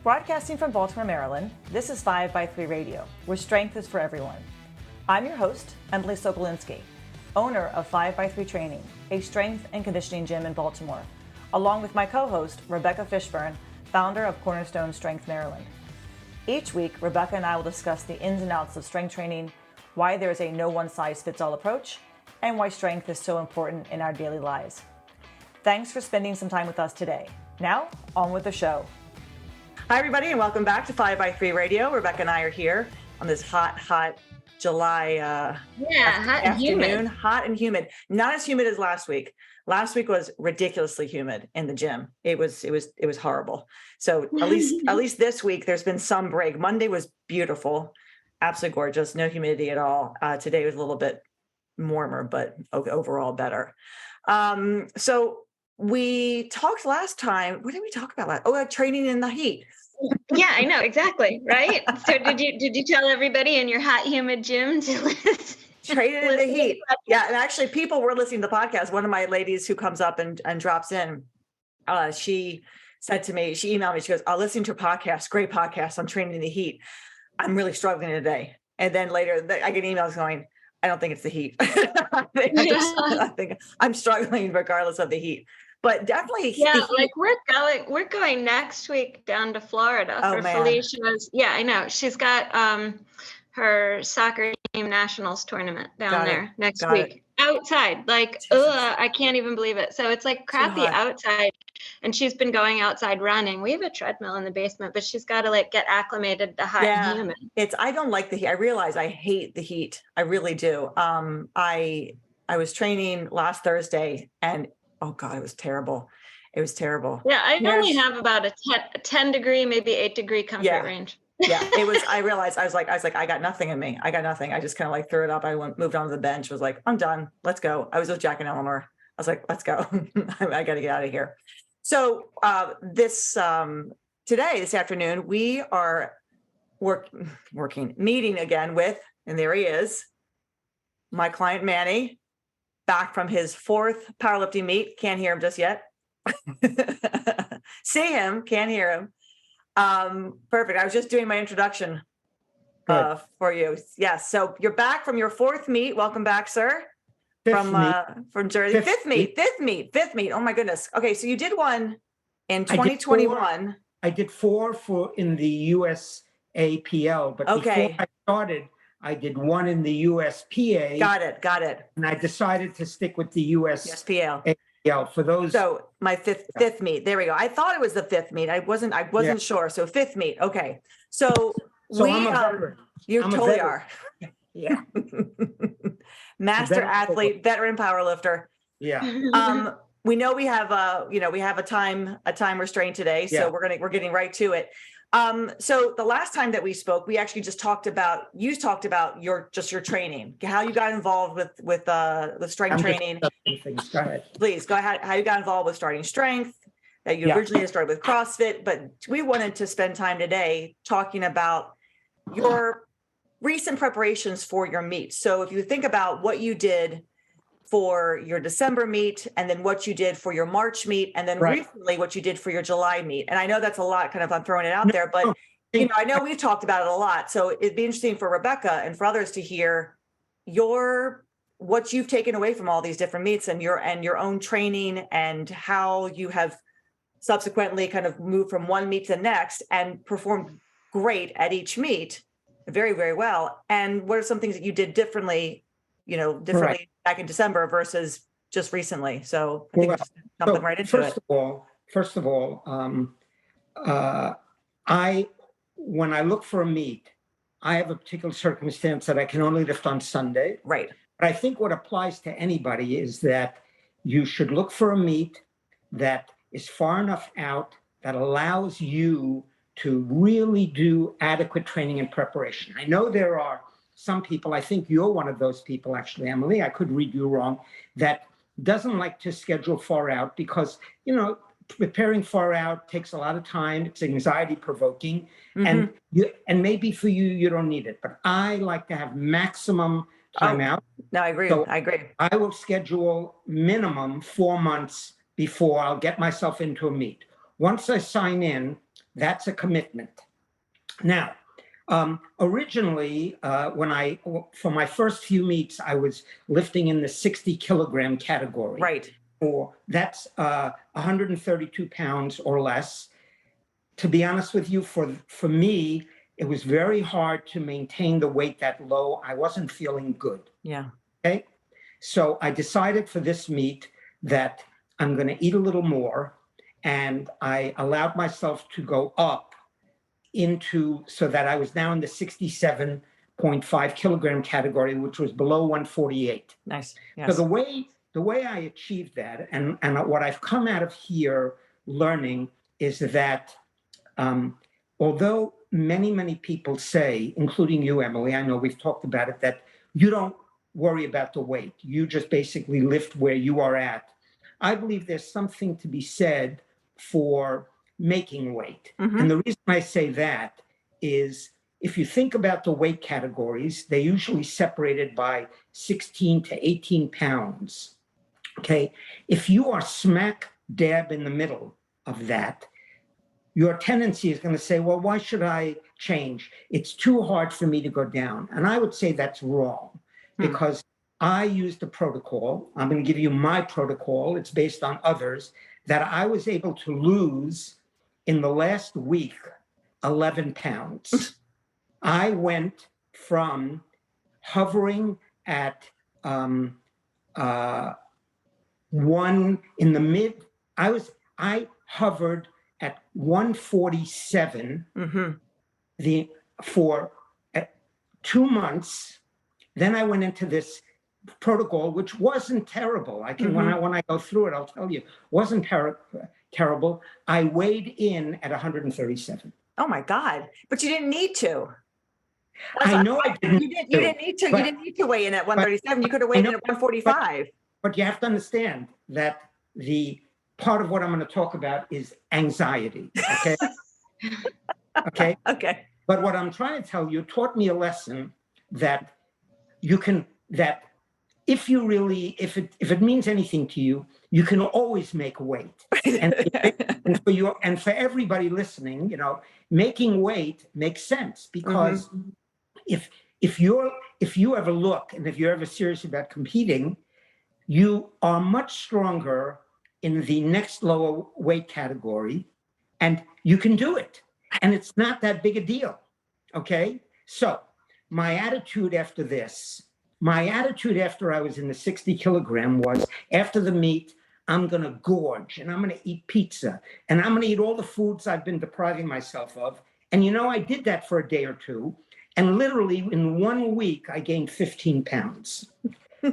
Broadcasting from Baltimore, Maryland, this is 5x3 Radio, where strength is for everyone. I'm your host, Emily Sokolinski, owner of 5x3 Training, a strength and conditioning gym in Baltimore, along with my co-host, Rebecca Fishburne, founder of Cornerstone Strength Maryland. Each week, Rebecca and I will discuss the ins and outs of strength training, why there is a no one-size-fits-all approach, and why strength is so important in our daily lives. Thanks for spending some time with us today. Now, on with the show. Hi, everybody, and welcome back to 5x3 Radio. Rebecca and I are here on this hot July hot and humid. Hot and humid. Not as humid as last week. Last week was ridiculously humid in the gym. It was horrible. So at least this week there's been some break. Monday was beautiful, absolutely gorgeous, no humidity at all. Today was a little bit warmer, but overall better. So we talked last time. What did we talk about? Training in the heat. Yeah, I know, exactly. Right. So did you tell everybody in your hot, humid gym to listen? Training in the heat. Yeah. And actually people were listening to the podcast. One of my ladies who comes up and drops in, she said to me, she emailed me, she goes, I'll listen to your podcast. Great podcast on training in the heat. I'm really struggling today. And then later I get emails going, I don't think it's the heat. I think I'm struggling regardless of the heat. But definitely, like we're going next week down to Florida for Felicia's. Yeah, I know. She's got her soccer team nationals tournament down there next week. Outside, I can't even believe it. So it's like crappy outside, and she's been going outside running. We have a treadmill in the basement, but she's got to get acclimated to hot and humid. I don't like the heat. I realize I hate the heat. I really do. I was training last Thursday, and oh God, it was terrible. It was terrible. Yeah, I only have about a 10 degree, maybe 8 degree comfort range. Yeah, it was. I realized I was like, I got nothing in me. I got nothing. I just kind of threw it up. I moved onto the bench. Was like, I'm done. Let's go. I was with Jack and Eleanor. I was like, let's go. I got to get out of here. So this afternoon, we are meeting again with, and there he is, my client Manny, back from his 4th powerlifting meet. Can't hear him just yet. See him, can't hear him. Perfect. I was just doing my introduction for you. Yes. So you're back from your 4th meet. Welcome back, sir. From Jersey. Fifth meet. Oh my goodness. Okay. So you did one in 2021. I did 4 in the USAPL, but before I started, I did 1 in the USPA. Got it. And I decided to stick with the USPL. For those. So my fifth meet. There we go. I thought it was the 5th meet. I wasn't sure. So 5th meet. Okay. So I'm a veteran. You totally are. Yeah. Master athlete, veteran powerlifter. Yeah. We know we have a time restraint today, so we're getting right to it. So the last time that we spoke, we actually just talked about your training, how you got involved with strength training. Go ahead. Please go ahead. How you got involved with starting strength, that you originally started with CrossFit, but we wanted to spend time today talking about your recent preparations for your meet. So if you think about what you did for your December meet, and then what you did for your March meet, and then recently what you did for your July meet. And I know that's a lot, I'm throwing it out there, but I know we've talked about it a lot. So it'd be interesting for Rebecca and for others to hear what you've taken away from all these different meets and your own training, and how you have subsequently kind of moved from one meet to the next and performed great at each meet, very, very well. And what are some things that you did differently back in December versus just recently? So I think we're just jumping right into it. First of all, when I look for a meet, I have a particular circumstance that I can only lift on Sunday. Right. But I think what applies to anybody is that you should look for a meet that is far enough out that allows you to really do adequate training and preparation. I know there are some people, I think you're one of those people, actually, Emily, I could read you wrong, that doesn't like to schedule far out because, preparing far out takes a lot of time. It's anxiety provoking. Mm-hmm. And maybe for you, you don't need it. But I like to have maximum time out. No, I agree. So I agree. I will schedule minimum 4 months before I'll get myself into a meet. once I sign in, that's a commitment. Now, originally, for my first few meets, I was lifting in the 60 kilogram category. Right. That's 132 pounds or less. To be honest with you, for me, it was very hard to maintain the weight that low. I wasn't feeling good. Yeah. Okay. So I decided for this meet that I'm going to eat a little more, and I allowed myself to go up so that I was now in the 67.5 kilogram category, which was below 148. Nice. Yes. So the way I achieved that, and what I've come out of here learning is that although many people say, including you, Emily, I know we've talked about it, that you don't worry about the weight. You just basically lift where you are at. I believe there's something to be said for making weight. Mm-hmm. And the reason I say that is if you think about the weight categories, they're usually separated by 16 to 18 pounds. Okay. If you are smack dab in the middle of that, your tendency is going to say, well, why should I change? It's too hard for me to go down. And I would say that's wrong because I used a protocol. I'm going to give you my protocol. It's based on others that I was able to lose in the last week 11 pounds. I went from hovering at one in the mid. I hovered at 147 for 2 months. Then I went into this protocol, which wasn't terrible. I can when I go through it, I'll tell you, wasn't terrible. I weighed in at 137. Oh my God! But you didn't need to. I know I didn't. You didn't need to. You didn't need to weigh in at 137. You could have weighed in at 145. But you have to understand that the part of what I'm going to talk about is anxiety. Okay. Okay. Okay. But what I'm trying to tell you taught me a lesson that if it means anything to you, you can always make weight. And for everybody listening, making weight makes sense because if you ever look and if you're ever serious about competing, you are much stronger in the next lower weight category, and you can do it. And it's not that big a deal. Okay. So my attitude after I was in the 60 kilogram was, after the meet, I'm going to gorge and I'm going to eat pizza and I'm going to eat all the foods I've been depriving myself of. And I did that for a day or two. And literally in 1 week, I gained 15 pounds.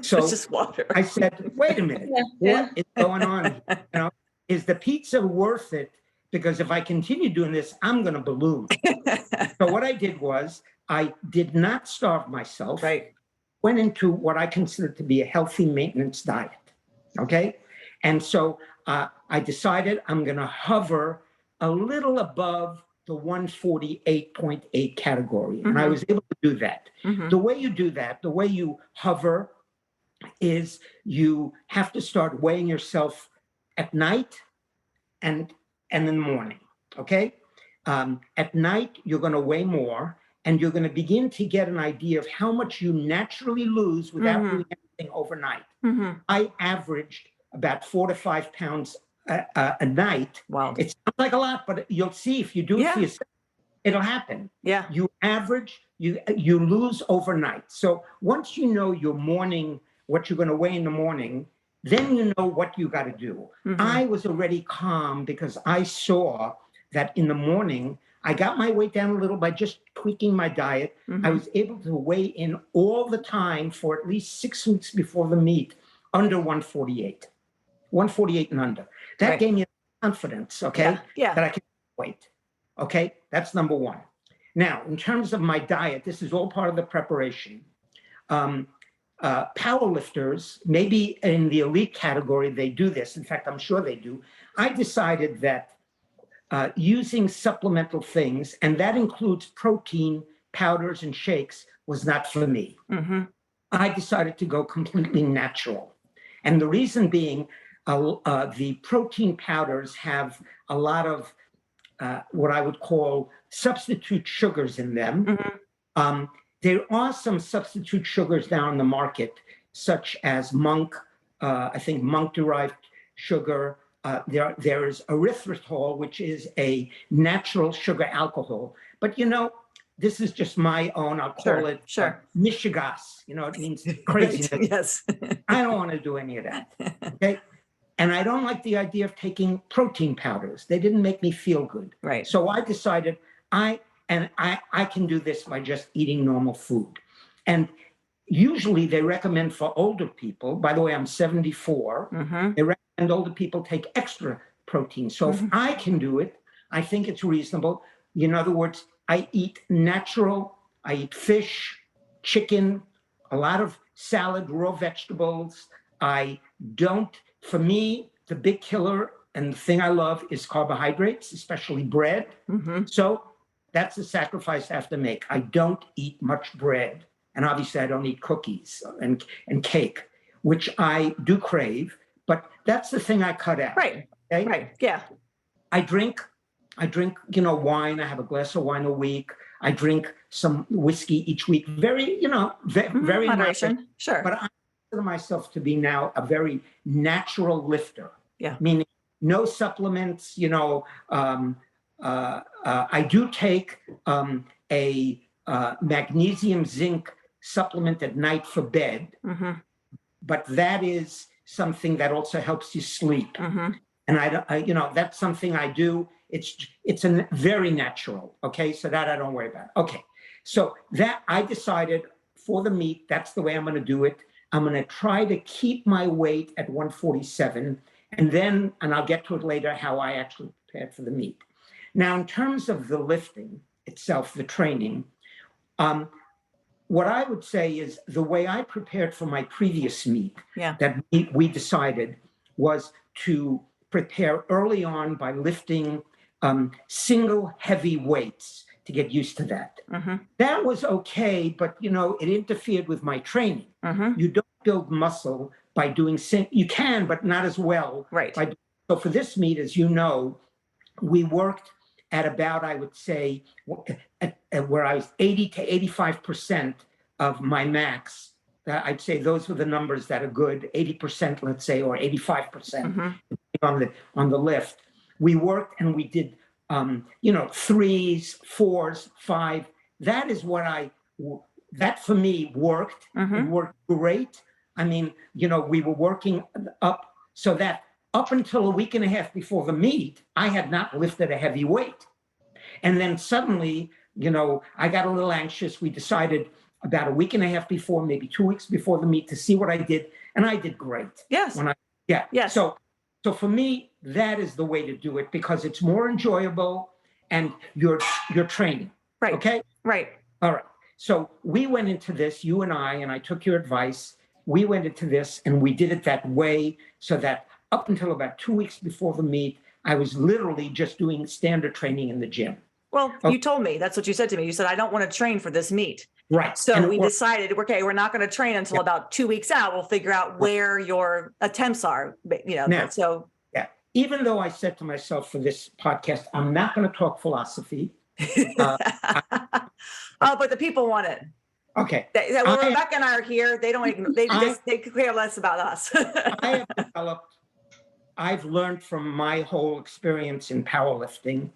So just water. I said, wait a minute, what is going on here? Is the pizza worth it? Because if I continue doing this, I'm going to balloon. So what I did was I did not starve myself. Right. Went into what I consider to be a healthy maintenance diet. Okay. And so I decided I'm going to hover a little above the 148.8 category. And I was able to do that. The way you do that, the way you hover, is you have to start weighing yourself at night and in the morning. Okay. At night, you're going to weigh more. And you're going to begin to get an idea of how much you naturally lose without doing anything overnight. I averaged about 4 to 5 pounds a night. Wow. It sounds like a lot, but you'll see if you do it for yourself, it'll happen. Yeah. You average, you lose overnight. So once you know your morning, what you're going to weigh in the morning, then you know what you got to do. I was already calm because I saw that in the morning, I got my weight down a little by just tweaking my diet. I was able to weigh in all the time for at least 6 weeks before the meet under 148 and under. That gave me confidence, okay? Yeah. That I can weight. Okay, that's number one. Now, in terms of my diet, this is all part of the preparation. Powerlifters, maybe in the elite category, they do this. In fact, I'm sure they do. I decided that using supplemental things, and that includes protein, powders, and shakes, was not for me. I decided to go completely natural. And the reason being, the protein powders have a lot of what I would call substitute sugars in them. Mm-hmm. There are some substitute sugars now in the market, such as monk, I think monk-derived sugar. There is erythritol, which is a natural sugar alcohol. But, this is just my own, I'll call it mishigas. It means craziness. Yes. I don't want to do any of that. Okay. And I don't like the idea of taking protein powders. They didn't make me feel good. Right. So I decided I can do this by just eating normal food. And usually they recommend for older people, by the way, I'm 74, mm-hmm. they recommend older people take extra protein. So if I can do it, I think it's reasonable. In other words, I eat natural, I eat fish, chicken, a lot of salad, raw vegetables. For me, the big killer and the thing I love is carbohydrates, especially bread. Mm-hmm. So that's the sacrifice I have to make. I don't eat much bread. And obviously I don't eat cookies and cake, which I do crave, but that's the thing I cut out. Right. Okay? Right. Yeah. I drink, wine. I have a glass of wine a week. I drink some whiskey each week. Very, very moderation. Moderate. Sure. But I consider myself to be now a very natural lifter. Yeah. Meaning no supplements. I do take a magnesium zinc supplement at night for bed, mm-hmm. but that is something that also helps you sleep. Mm-hmm. And that's something I do. It's very natural. Okay, so that I don't worry about. Okay, so that I decided for the meat, that's the way I'm going to do it. I'm going to try to keep my weight at 147, and I'll get to it later how I actually prepared for the meat. Now, in terms of the lifting itself, the training, what I would say is the way I prepared for my previous meet that we decided was to prepare early on by lifting single heavy weights to get used to that. Mm-hmm. That was okay, but it interfered with my training. Mm-hmm. You don't build muscle by doing you can, but not as well. Right. So for this meet, as you know, we worked at about, I would say, where I was 80 to 85% of my max. I'd say those were the numbers that are good, 80%, let's say, or 85%, mm-hmm. on the lift. We worked and we did, 3s, 4s, 5. That is that for me worked. Mm-hmm. It worked great. I mean, we were working up so that up until a week and a half before the meet, I had not lifted a heavy weight. And then suddenly, I got a little anxious. We decided about a week and a half before, maybe 2 weeks before the meet, to see what I did. And I did great. Yes. Yes. So for me, that is the way to do it because it's more enjoyable and you're training. Right. Okay? Right. All right. So we went into this, you and I took your advice. We went into this and we did it that way so that up until about 2 weeks before the meet, I was literally just doing standard training in the gym. Well, you told me, that's what you said to me. You said, I don't want to train for this meet. Right. So we decided, okay, we're not going to train until about 2 weeks out. We'll figure out where your attempts are, Now, so. Yeah. Even though I said to myself for this podcast, I'm not going to talk philosophy. But the people want it. Okay. Rebecca and I are here. They don't, they could care less about us. I've learned from my whole experience in powerlifting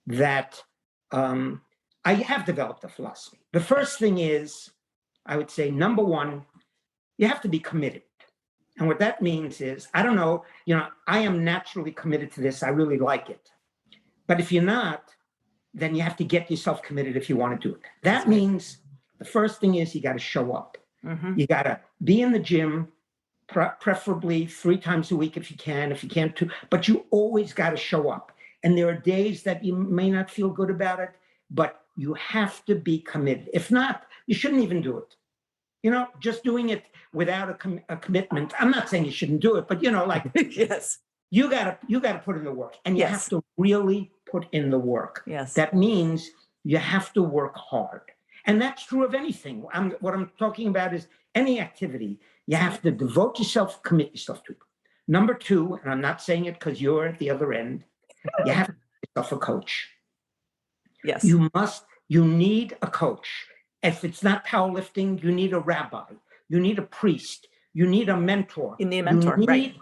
that I have developed a philosophy. The first thing is, I would say, number one, you have to be committed. And what that means is, I don't know, I am naturally committed to this. I really like it. But if you're not, then you have to get yourself committed if you want to do it. That means the first thing is you got to show up. Mm-hmm. You got to be in the gym, preferably 3 times a week if you can 2, but you always got to show up. And there are days that you may not feel good about it, but you have to be committed. If not, you shouldn't even do it. Just doing it without a commitment. I'm not saying you shouldn't do it, but yes, you gotta put in the work, and you have to really put in the work. Yes, that means you have to work hard, and that's true of anything. What I'm talking about is any activity. You have to devote yourself, commit yourself to. Number two, and I'm not saying it because you're at the other end, you have to get yourself a coach. Yes. You need a coach. If it's not powerlifting, you need a rabbi, you need a priest, you need a mentor. You need a mentor, you need right.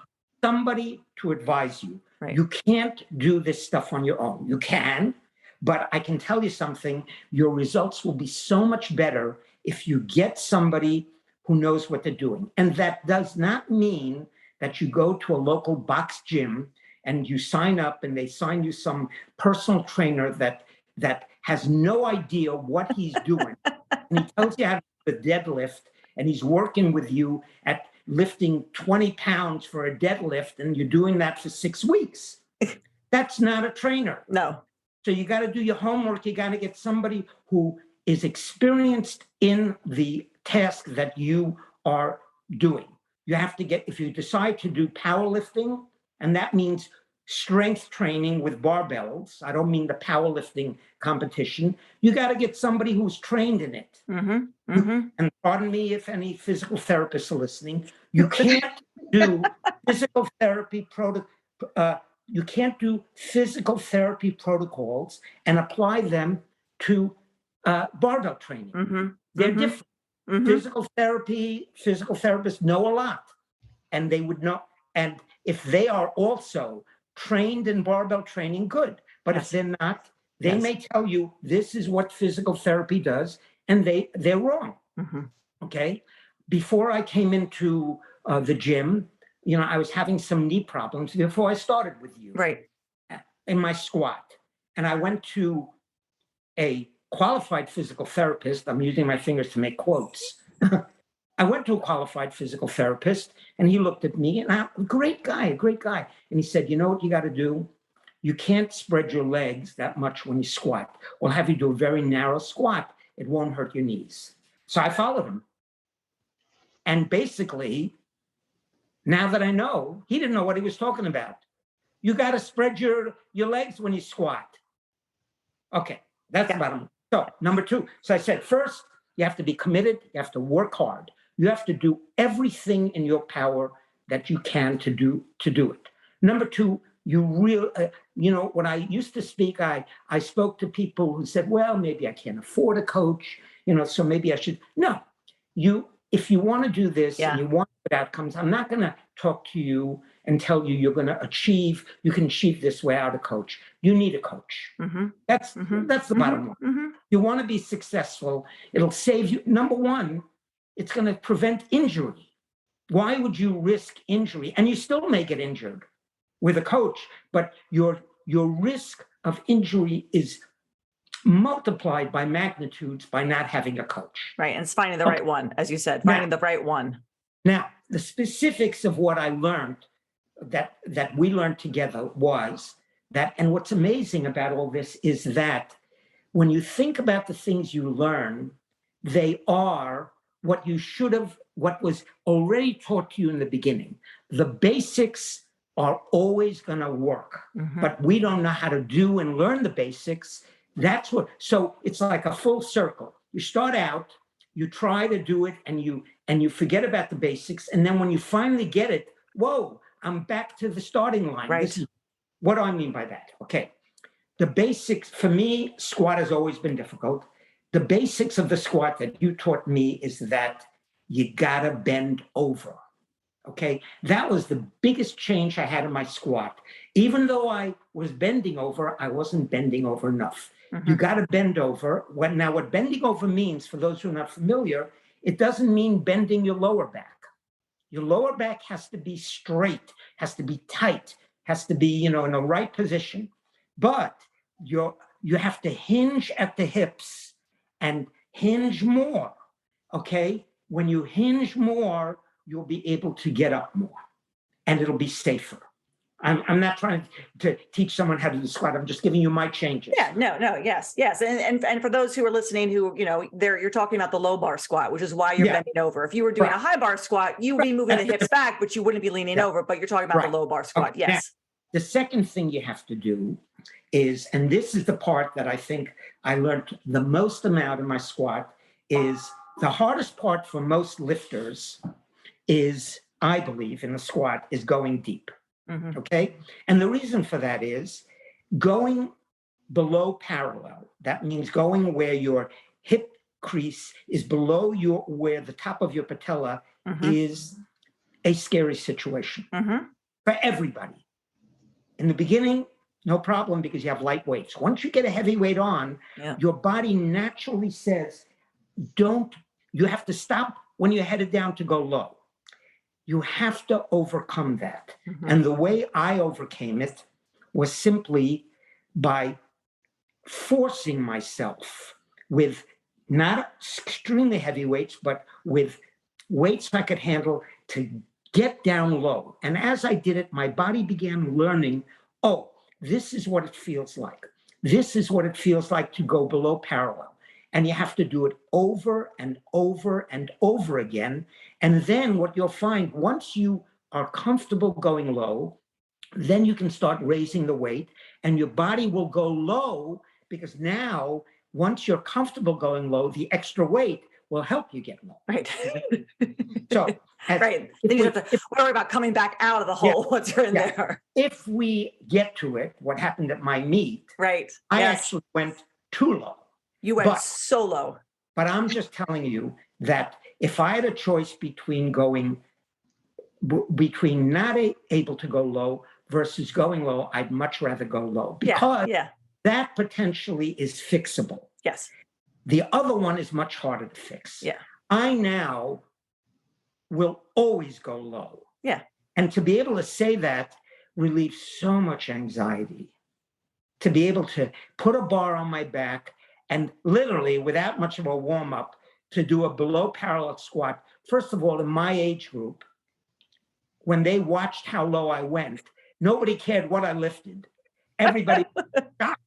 somebody to advise you. Right. You can't do this stuff on your own. You can, but I can tell you something, your results will be so much better if you get somebody who knows what they're doing. And that does not mean that you go to a local box gym and you sign up and they sign you some personal trainer that has no idea what he's doing. And he tells you how to do a deadlift, and he's working with you at lifting 20 pounds for a deadlift, and you're doing that for 6 weeks. That's not a trainer. No. So you got to do your homework. You got to get somebody who is experienced in the task that you are doing. You have to get, if you decide to do powerlifting, and that means strength training with barbells, I don't mean the powerlifting competition, you got to get somebody who's trained in it. Mm-hmm. Mm-hmm. And pardon me if any physical therapists are listening, you can't do physical therapy you can't do physical therapy protocols and apply them to barbell training. Mm-hmm. They're Mm-hmm. different. Mm-hmm. Physical therapists know a lot, and they would know. And if they are also trained in barbell training, good. But Yes. if they're not, they Yes. may tell you this is what physical therapy does, and they're wrong. Mm-hmm. Okay. Before I came into the gym, I was having some knee problems before I started with you. Right. In my squat. And I went to a qualified physical therapist. I'm using my fingers to make quotes. I went to a qualified physical therapist, and he looked at me, and great guy. And he said, you know what you got to do? You can't spread your legs that much when you squat. We'll have you do a very narrow squat. It won't hurt your knees. So I followed him. And basically, now that I know, he didn't know what he was talking about. You got to spread your legs when you squat. Okay, that's about it. So number two. So I said, first, you have to be committed. You have to work hard. You have to do everything in your power that you can to do it. Number two, when I used to speak, I spoke to people who said, well, maybe I can't afford a coach, so maybe I should. No, if you want to do this and you want good outcomes, I'm not going to talk to you and tell you you can achieve this without a coach. You need a coach. Mm-hmm. That's the bottom line. Mm-hmm. You want to be successful. It'll save you. Number one, it's going to prevent injury. Why would you risk injury? And you still may get injured with a coach, but your risk of injury is multiplied by magnitudes by not having a coach. Right. And it's finding the right one, as you said, finding the right one. Now, the specifics of what I learned that we learned together was that, and what's amazing about all this is that when you think about the things you learn, they are what was already taught to you in the beginning. The basics are always going to work, but we don't know how to do and learn the basics. So it's like a full circle. You start out, you try to do it, and you forget about the basics. And then when you finally get it, whoa, I'm back to the starting line. Right. What do I mean by that? Okay. The basics, for me, squat has always been difficult. The basics of the squat that you taught me is that you gotta bend over. Okay. That was the biggest change I had in my squat. Even though I was bending over, I wasn't bending over enough. You got to bend over. What bending over means, for those who are not familiar, it doesn't mean bending your lower back. Your lower back has to be straight, has to be tight, has to be, in the right position. But you have to hinge at the hips and hinge more. Okay? When you hinge more, you'll be able to get up more, and it'll be safer. I'm not trying to teach someone how to do squat. I'm just giving you my changes. Yeah, no, yes. And for those who are listening who, you're talking about the low bar squat, which is why you're bending over. If you were doing a high bar squat, you would be moving the hips back, but you wouldn't be leaning over, but you're talking about the low bar squat. Okay. Yes. Now, the second thing you have to do is, and this is the part that I think I learned the most amount in my squat, is the hardest part for most lifters is I believe, in the squat is going deep. Okay? And the reason for that is going below parallel. That means going where your hip crease is below where the top of your patella is a scary situation for everybody. In the beginning, no problem because you have light weights. Once you get a heavy weight on, your body naturally says, you have to stop when you're headed down to go low. You have to overcome that. And the way I overcame it was simply by forcing myself with not extremely heavy weights, but with weights I could handle to get down low. And as I did it, my body began learning, oh, this is what it feels like. This is what it feels like to go below parallel. And you have to do it over and over and over again. And then what you'll find, once you are comfortable going low, then you can start raising the weight and your body will go low, because now, once you're comfortable going low, the extra weight will help you get low. Right. So, right. Then you have to worry about coming back out of the hole once you're in there. If we get to it, what happened at my meet, right? I actually went too low. You went so low. But I'm just telling you that if I had a choice between not able to go low versus going low, I'd much rather go low, because that potentially is fixable. Yes. The other one is much harder to fix. Yeah. I now will always go low. Yeah. And to be able to say that relieves so much anxiety. To be able to put a bar on my back and literally, without much of a warm-up, to do a below parallel squat. First of all, in my age group, when they watched how low I went, nobody cared what I lifted. Everybody was shocked.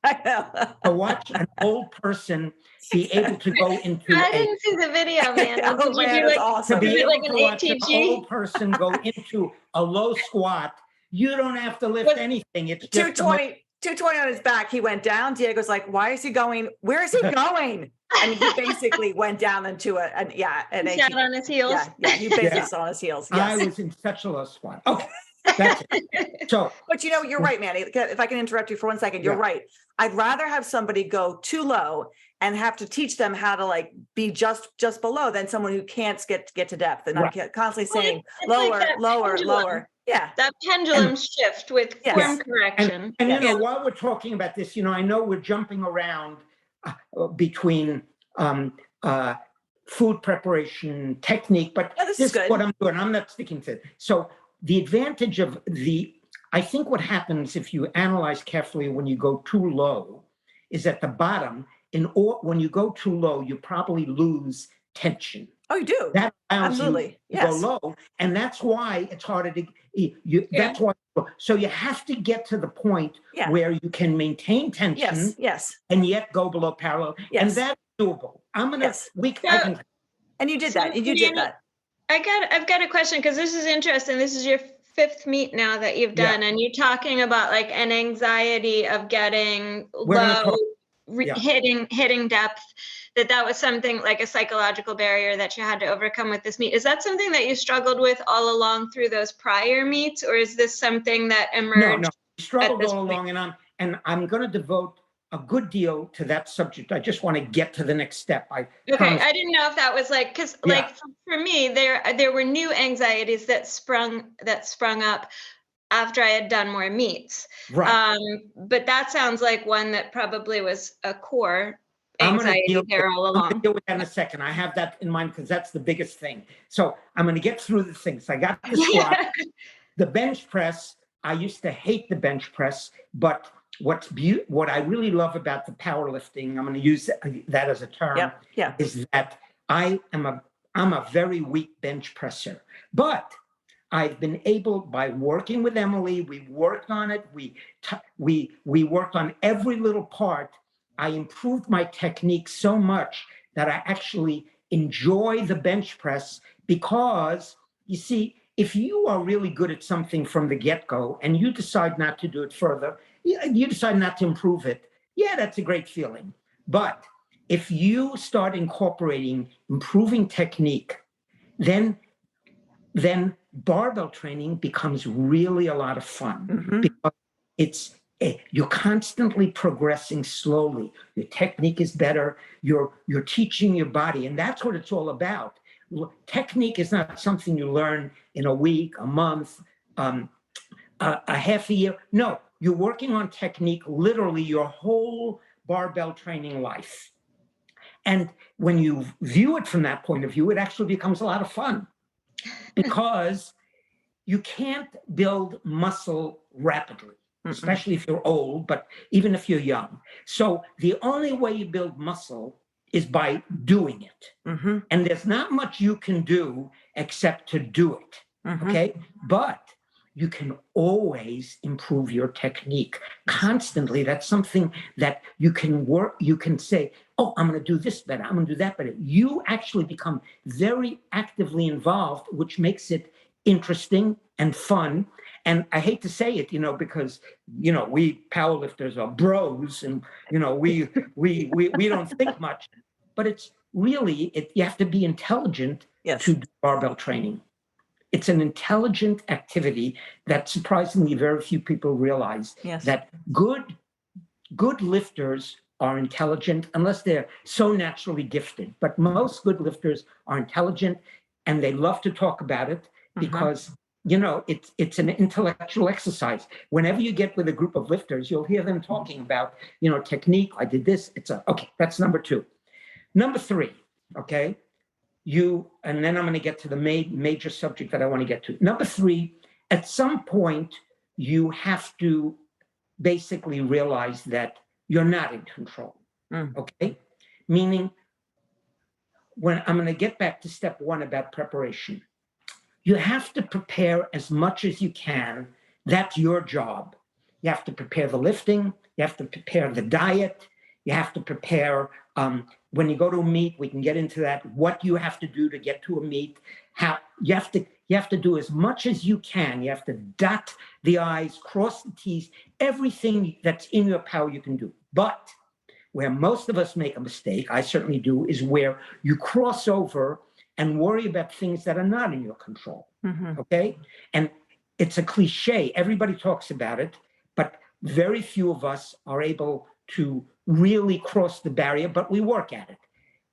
I know. To watch an old person be able to go into I didn't see the video, man. Oh, man, it was awesome. To be able like to an watch an ATG? old person go into a low squat, you don't have to lift anything. It's just 220 on his back. He went down. Diego's like, why is he going? Where is he going? And he basically went down into and he sat on his heels. Yeah, he basically sat on his heels. Yes. I was in such a low squat. Okay, that's it. So, but you're right, Manny. If I can interrupt you for 1 second, you're right. I'd rather have somebody go too low and have to teach them how to be just below than someone who can't get to depth. And I'm constantly saying lower. Yeah. That pendulum shift with form correction. And while we're talking about this, I know we're jumping around between food preparation technique, but this is what I'm doing. I'm not sticking to it. So the advantage of I think what happens if you analyze carefully when you go too low is at the bottom, when you go too low, you probably lose tension. Oh, you do. That allows absolutely you to go low, and that's why it's harder to. That's why. So you have to get to the point where you can maintain tension, and yet go below parallel, and that's doable. I'm gonna. And you did that. You did that. I've got a question, because this is interesting. This is your 5th meet now that you've done, and you're talking about an anxiety of getting low, hitting depth. That was something like a psychological barrier that you had to overcome with this meet. Is that something that you struggled with all along through those prior meets, or is this something that emerged? No, struggled all along, and I'm going to devote a good deal to that subject. I just want to get to the next step. I didn't know if that was because for me, there were new anxieties that sprung up after I had done more meets. Right. But that sounds like one that probably was a core anxiety there all along. I'm going to deal with that in a second. I have that in mind because that's the biggest thing. So I'm going to get through the things. I got the squat, the bench press. I used to hate the bench press, but what I really love about the powerlifting, I'm going to use that as a term, is that I'm a very weak bench presser, but I've been able, by working with Emily, we worked on it. We worked on every little part. I improved my technique so much that I actually enjoy the bench press, because you see, if you are really good at something from the get-go and you decide not to do it further, you decide not to improve it, that's a great feeling. But if you start incorporating improving technique, then then barbell training becomes really a lot of fun because you're constantly progressing slowly. Your technique is better. You're teaching your body, and that's what it's all about. Technique is not something you learn in a week, a month, a half a year. No, you're working on technique literally your whole barbell training life. And when you view it from that point of view, it actually becomes a lot of fun because you can't build muscle rapidly, especially if you're old, but even if you're young. So the only way you build muscle is by doing it. And there's not much you can do except to do it, okay? But you can always improve your technique constantly. That's something that you can work, you can say, oh, I'm gonna do this better, I'm gonna do that better. You actually become very actively involved, which makes it interesting and fun. And I hate to say it, because, we powerlifters are bros and, we don't think much, but it's really, you have to be intelligent to do barbell training. It's an intelligent activity that surprisingly very few people realize that good lifters are intelligent unless they're so naturally gifted. But most good lifters are intelligent and they love to talk about it because, it's an intellectual exercise. Whenever you get with a group of lifters, you'll hear them talking about, technique. I did this. Okay, that's number 2. Number 3, okay? And then I'm going to get to the major subject that I want to get to. Number 3, at some point, you have to basically realize that you're not in control, okay? Meaning, when I'm going to get back to step 1 about preparation, you have to prepare as much as you can. That's your job. You have to prepare the lifting. You have to prepare the diet. You have to prepare, when you go to a meet, we can get into that, what you have to do to get to a meet. How you have to do as much as you can. You have to dot the I's, cross the T's, everything that's in your power you can do. But where most of us make a mistake, I certainly do, is where you cross over and worry about things that are not in your control, okay? And it's a cliche. Everybody talks about it, but very few of us are able to really cross the barrier, but we work at it.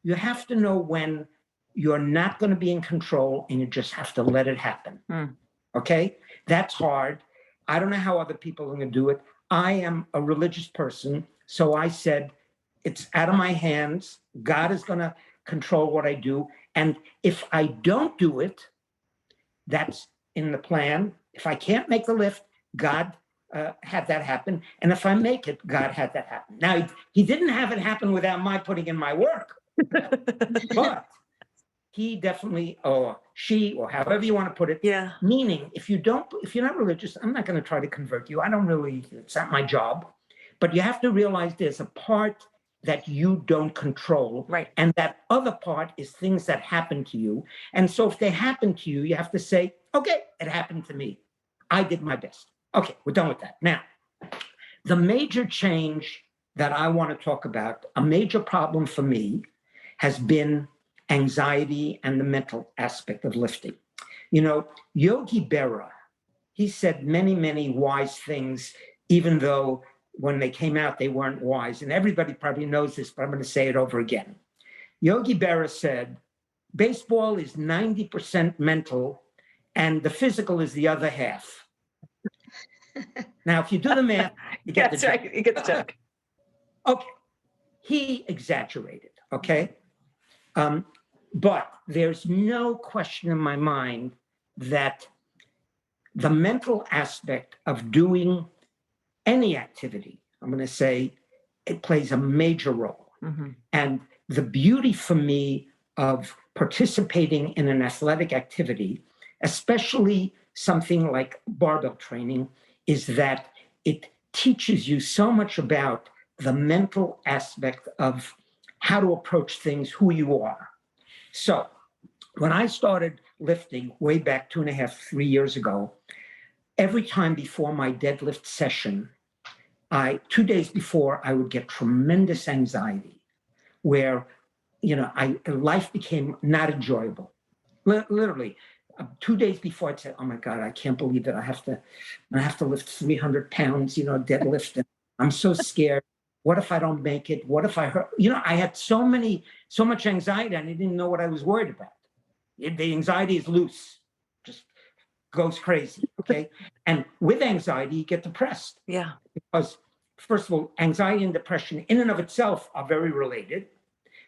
You have to know when you're not going to be in control and you just have to let it happen, okay? That's hard. I don't know how other people are going to do it. I am a religious person, so I said, it's out of my hands. God is going to control what I do. And if I don't do it, that's in the plan. If I can't make the lift, God had that happen. And if I make it, God had that happen. Now, he didn't have it happen without my putting in my work. But he definitely, or she, or however you want to put it, meaning if you're not religious, I'm not going to try to convert you. It's not my job. But you have to realize there's a part that you don't control. Right. And that other part is things that happen to you. And so if they happen to you, you have to say, okay, it happened to me. I did my best. Okay, we're done with that. Now, the major change that I want to talk about, a major problem for me, has been anxiety and the mental aspect of lifting. Yogi Berra, he said many, many wise things, even though when they came out, they weren't wise. And everybody probably knows this, but I'm going to say it over again. Yogi Berra said, baseball is 90% mental and the physical is the other half. Now, if you do the math, you get the joke. Right. You get the joke. Okay. He exaggerated, okay? But there's no question in my mind that the mental aspect of doing any activity, I'm going to say, it plays a major role. And the beauty for me of participating in an athletic activity, especially something like barbell training, is that it teaches you so much about the mental aspect of how to approach things, who you are. So when I started lifting way back 2.5, 3 years ago, every time before my deadlift session, 2 days before, I would get tremendous anxiety where, life became not enjoyable. Literally, 2 days before, I'd say, oh my God, I can't believe that I have to lift 300 pounds, deadlift. And I'm so scared. What if I don't make it? What if I hurt? I had so much anxiety, and I didn't know what I was worried about. The anxiety is loose, just goes crazy, okay? And with anxiety, you get depressed. Yeah. Because, first of all, anxiety and depression in and of itself are very related.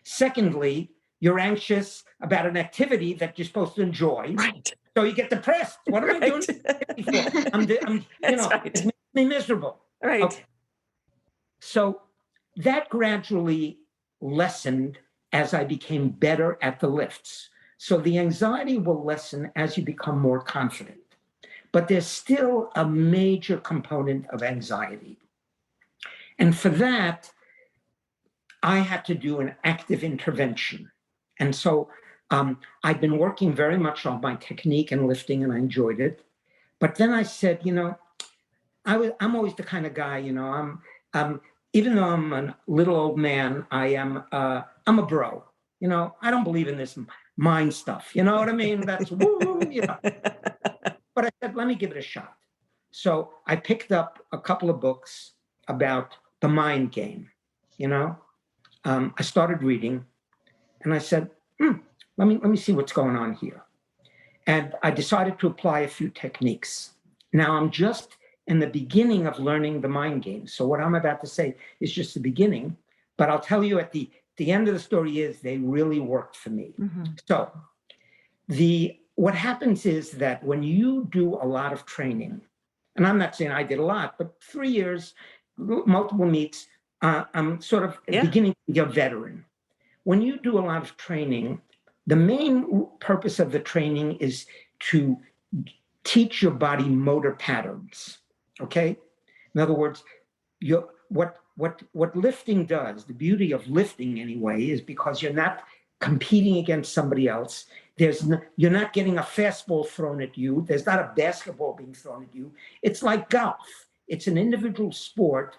Secondly, you're anxious about an activity that you're supposed to enjoy. Right. So you get depressed. What am I doing? I'm right. It makes me miserable. Right. Okay. So that gradually lessened as I became better at the lifts. So the anxiety will lessen as you become more confident. But there's still a major component of anxiety. And for that, I had to do an active intervention. And so I'd been working very much on my technique and lifting, and I enjoyed it. But then I said, I'm always the kind of guy, I'm even though I'm a little old man, I'm a bro. I don't believe in this mind stuff. You know what I mean? That's woo. But I said, let me give it a shot. So I picked up a couple of books about the mind game. I started reading, and I said, let me see what's going on here. And I decided to apply a few techniques. Now I'm just in the beginning of learning the mind game. So what I'm about to say is just the beginning, but I'll tell you at the end of the story is they really worked for me. Mm-hmm. So what happens is that when you do a lot of training, and I'm not saying I did a lot, but 3 years, multiple meets, I'm sort of beginning to be a veteran. When you do a lot of training, the main purpose of the training is to teach your body motor patterns, okay? In other words, what lifting does, the beauty of lifting anyway, is because you're not competing against somebody else. You're not getting a fastball thrown at you. There's not a basketball being thrown at you. It's like golf. It's an individual sport.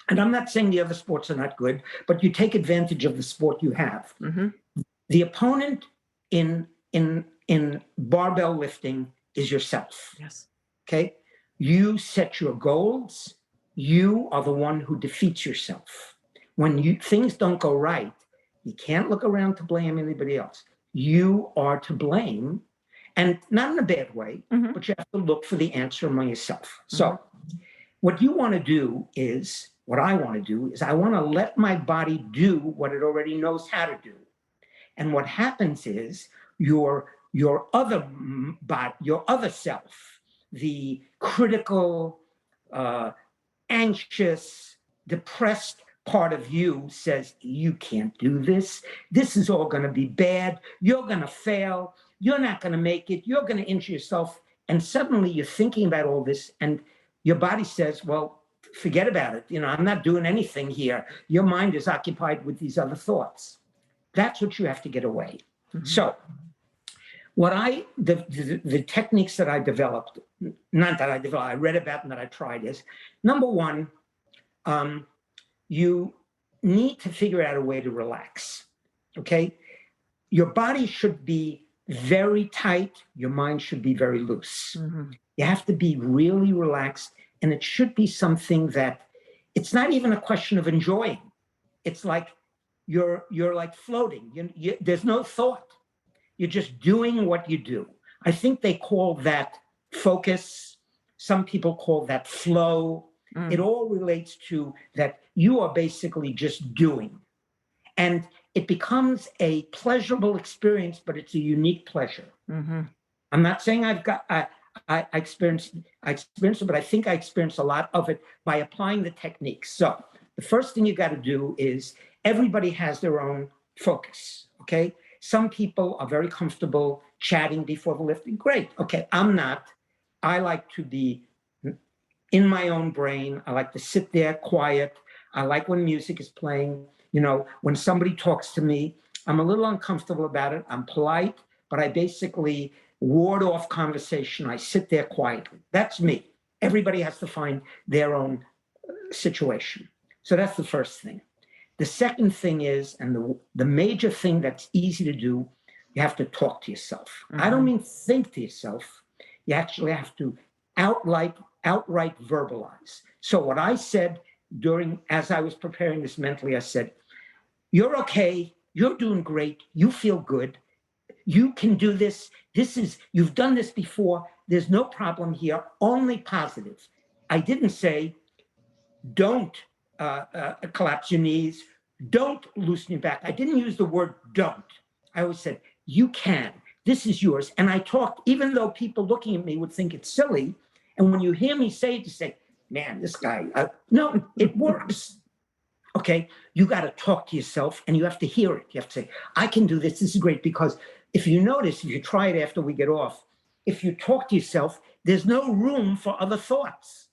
And I'm not saying the other sports are not good, but you take advantage of the sport you have. Mm-hmm. The opponent in barbell lifting is yourself. Yes. Okay? You set your goals. You are the one who defeats yourself. When things don't go right, you can't look around to blame anybody else. You are to blame, and not in a bad way, mm-hmm. but you have to look for the answer among yourself. Mm-hmm. So what you want to do is, what I want to do is I want to let my body do what it already knows how to do. And what happens is your other self, the critical, anxious, depressed part of you says, you can't do this. This is all going to be bad. You're going to fail. You're not going to make it. You're going to injure yourself. And suddenly you're thinking about all this, and your body says, well, forget about it. I'm not doing anything here. Your mind is occupied with these other thoughts. That's what you have to get away. Mm-hmm. So the techniques that I developed, not that I developed, I read about and that I tried is, number one, you need to figure out a way to relax, okay? Your body should be very tight. Your mind should be very loose. Mm-hmm. You have to be really relaxed, and it should be something that it's not even a question of enjoying. It's like you're like floating. There's no thought. You're just doing what you do. I think they call that focus. Some people call that flow. Mm. It all relates to that you are basically just doing. And it becomes a pleasurable experience, but it's a unique pleasure. Mm-hmm. I'm not saying I experienced it, but I think I experienced a lot of it by applying the techniques. So the first thing you got to do is everybody has their own focus, okay? Some people are very comfortable chatting before the lifting. Great, okay, I'm not. I like to be in my own brain. I like to sit there quiet. I like when music is playing. When somebody talks to me, I'm a little uncomfortable about it. I'm polite, but I basically ward off conversation. I sit there quietly. That's me. Everybody has to find their own situation. So that's the first thing. The second thing is, and the major thing that's easy to do, you have to talk to yourself. I don't mean think to yourself. You actually have to outright verbalize. So what I said as I was preparing this mentally, I said, you're okay. You're doing great. You feel good. You can do this. You've done this before. There's no problem here, only positive. I didn't say, don't collapse your knees. Don't loosen your back. I didn't use the word don't. I always said, you can. This is yours. And I talked, even though people looking at me would think it's silly. And when you hear me say it, you say, man, this guy, no, it works. Okay, you got to talk to yourself and you have to hear it. You have to say, I can do this. This is great. Because if you notice, if you try it after we get off, if you talk to yourself, there's no room for other thoughts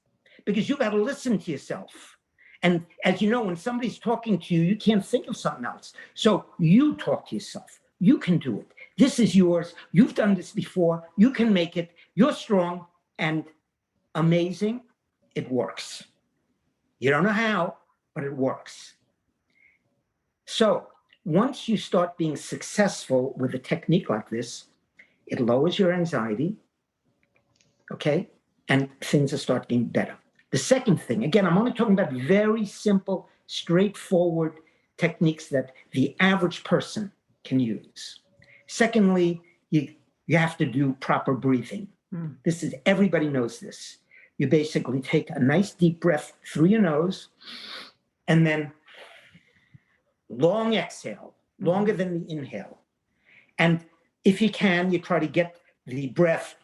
because you got to listen to yourself. And as you know, when somebody's talking to you, you can't think of something else. So you talk to yourself. You can do it. This is yours. You've done this before. You can make it. You're strong and amazing. It works. You don't know how, but it works. So once you start being successful with a technique like this, it lowers your anxiety, okay? And things are starting getting better. The second thing, again, I'm only talking about very simple, straightforward techniques that the average person can use. Secondly, you have to do proper breathing. Everybody knows this. You basically take a nice deep breath through your nose and then long exhale, longer than the inhale. And if you can, you try to get the breath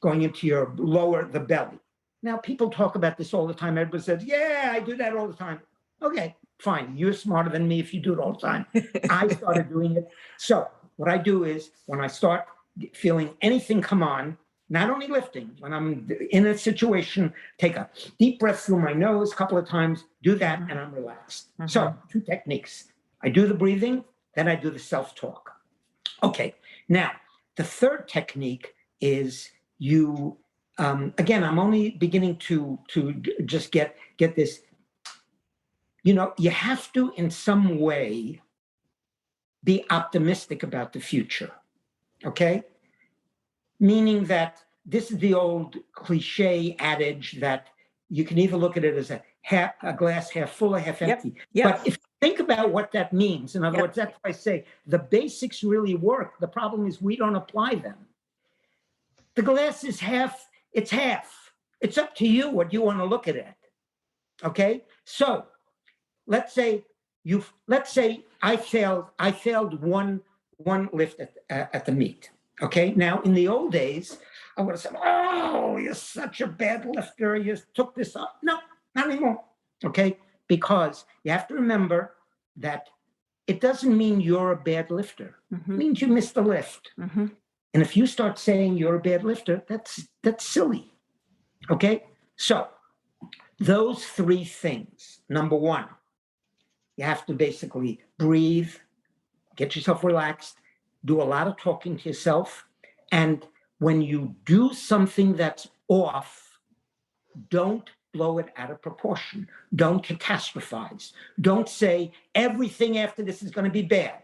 going into the belly. Now, people talk about this all the time. Everybody says, yeah, I do that all the time. Okay, fine. You're smarter than me if you do it all the time. I started doing it. So what I do is when I start feeling anything come on, not only lifting, when I'm in a situation, take a deep breath through my nose a couple of times, do that, and I'm relaxed. So 2 techniques. I do the breathing, then I do the self-talk. Okay, now, the third technique is you, again, I'm only beginning to just get this. You know, you have to, in some way, be optimistic about the future, okay? Meaning that this is the old cliche adage that you can either look at it as a glass half full or half empty. But if you think about what that means, in other words, that's why I say the basics really work. The problem is we don't apply them. The glass is half, it's half. It's up to you what you want to look at it. Okay? So let's say I failed one lift at the meet. Okay, now in the old days, I would have said, oh, you're such a bad lifter. You took this up. No, not anymore. Okay, because you have to remember that it doesn't mean you're a bad lifter. It means you missed the lift. And if you start saying you're a bad lifter, that's silly. Okay, so those 3 things. Number 1, you have to basically breathe, get yourself relaxed, do a lot of talking to yourself. And when you do something that's off, don't blow it out of proportion. Don't catastrophize. Don't say everything after this is going to be bad.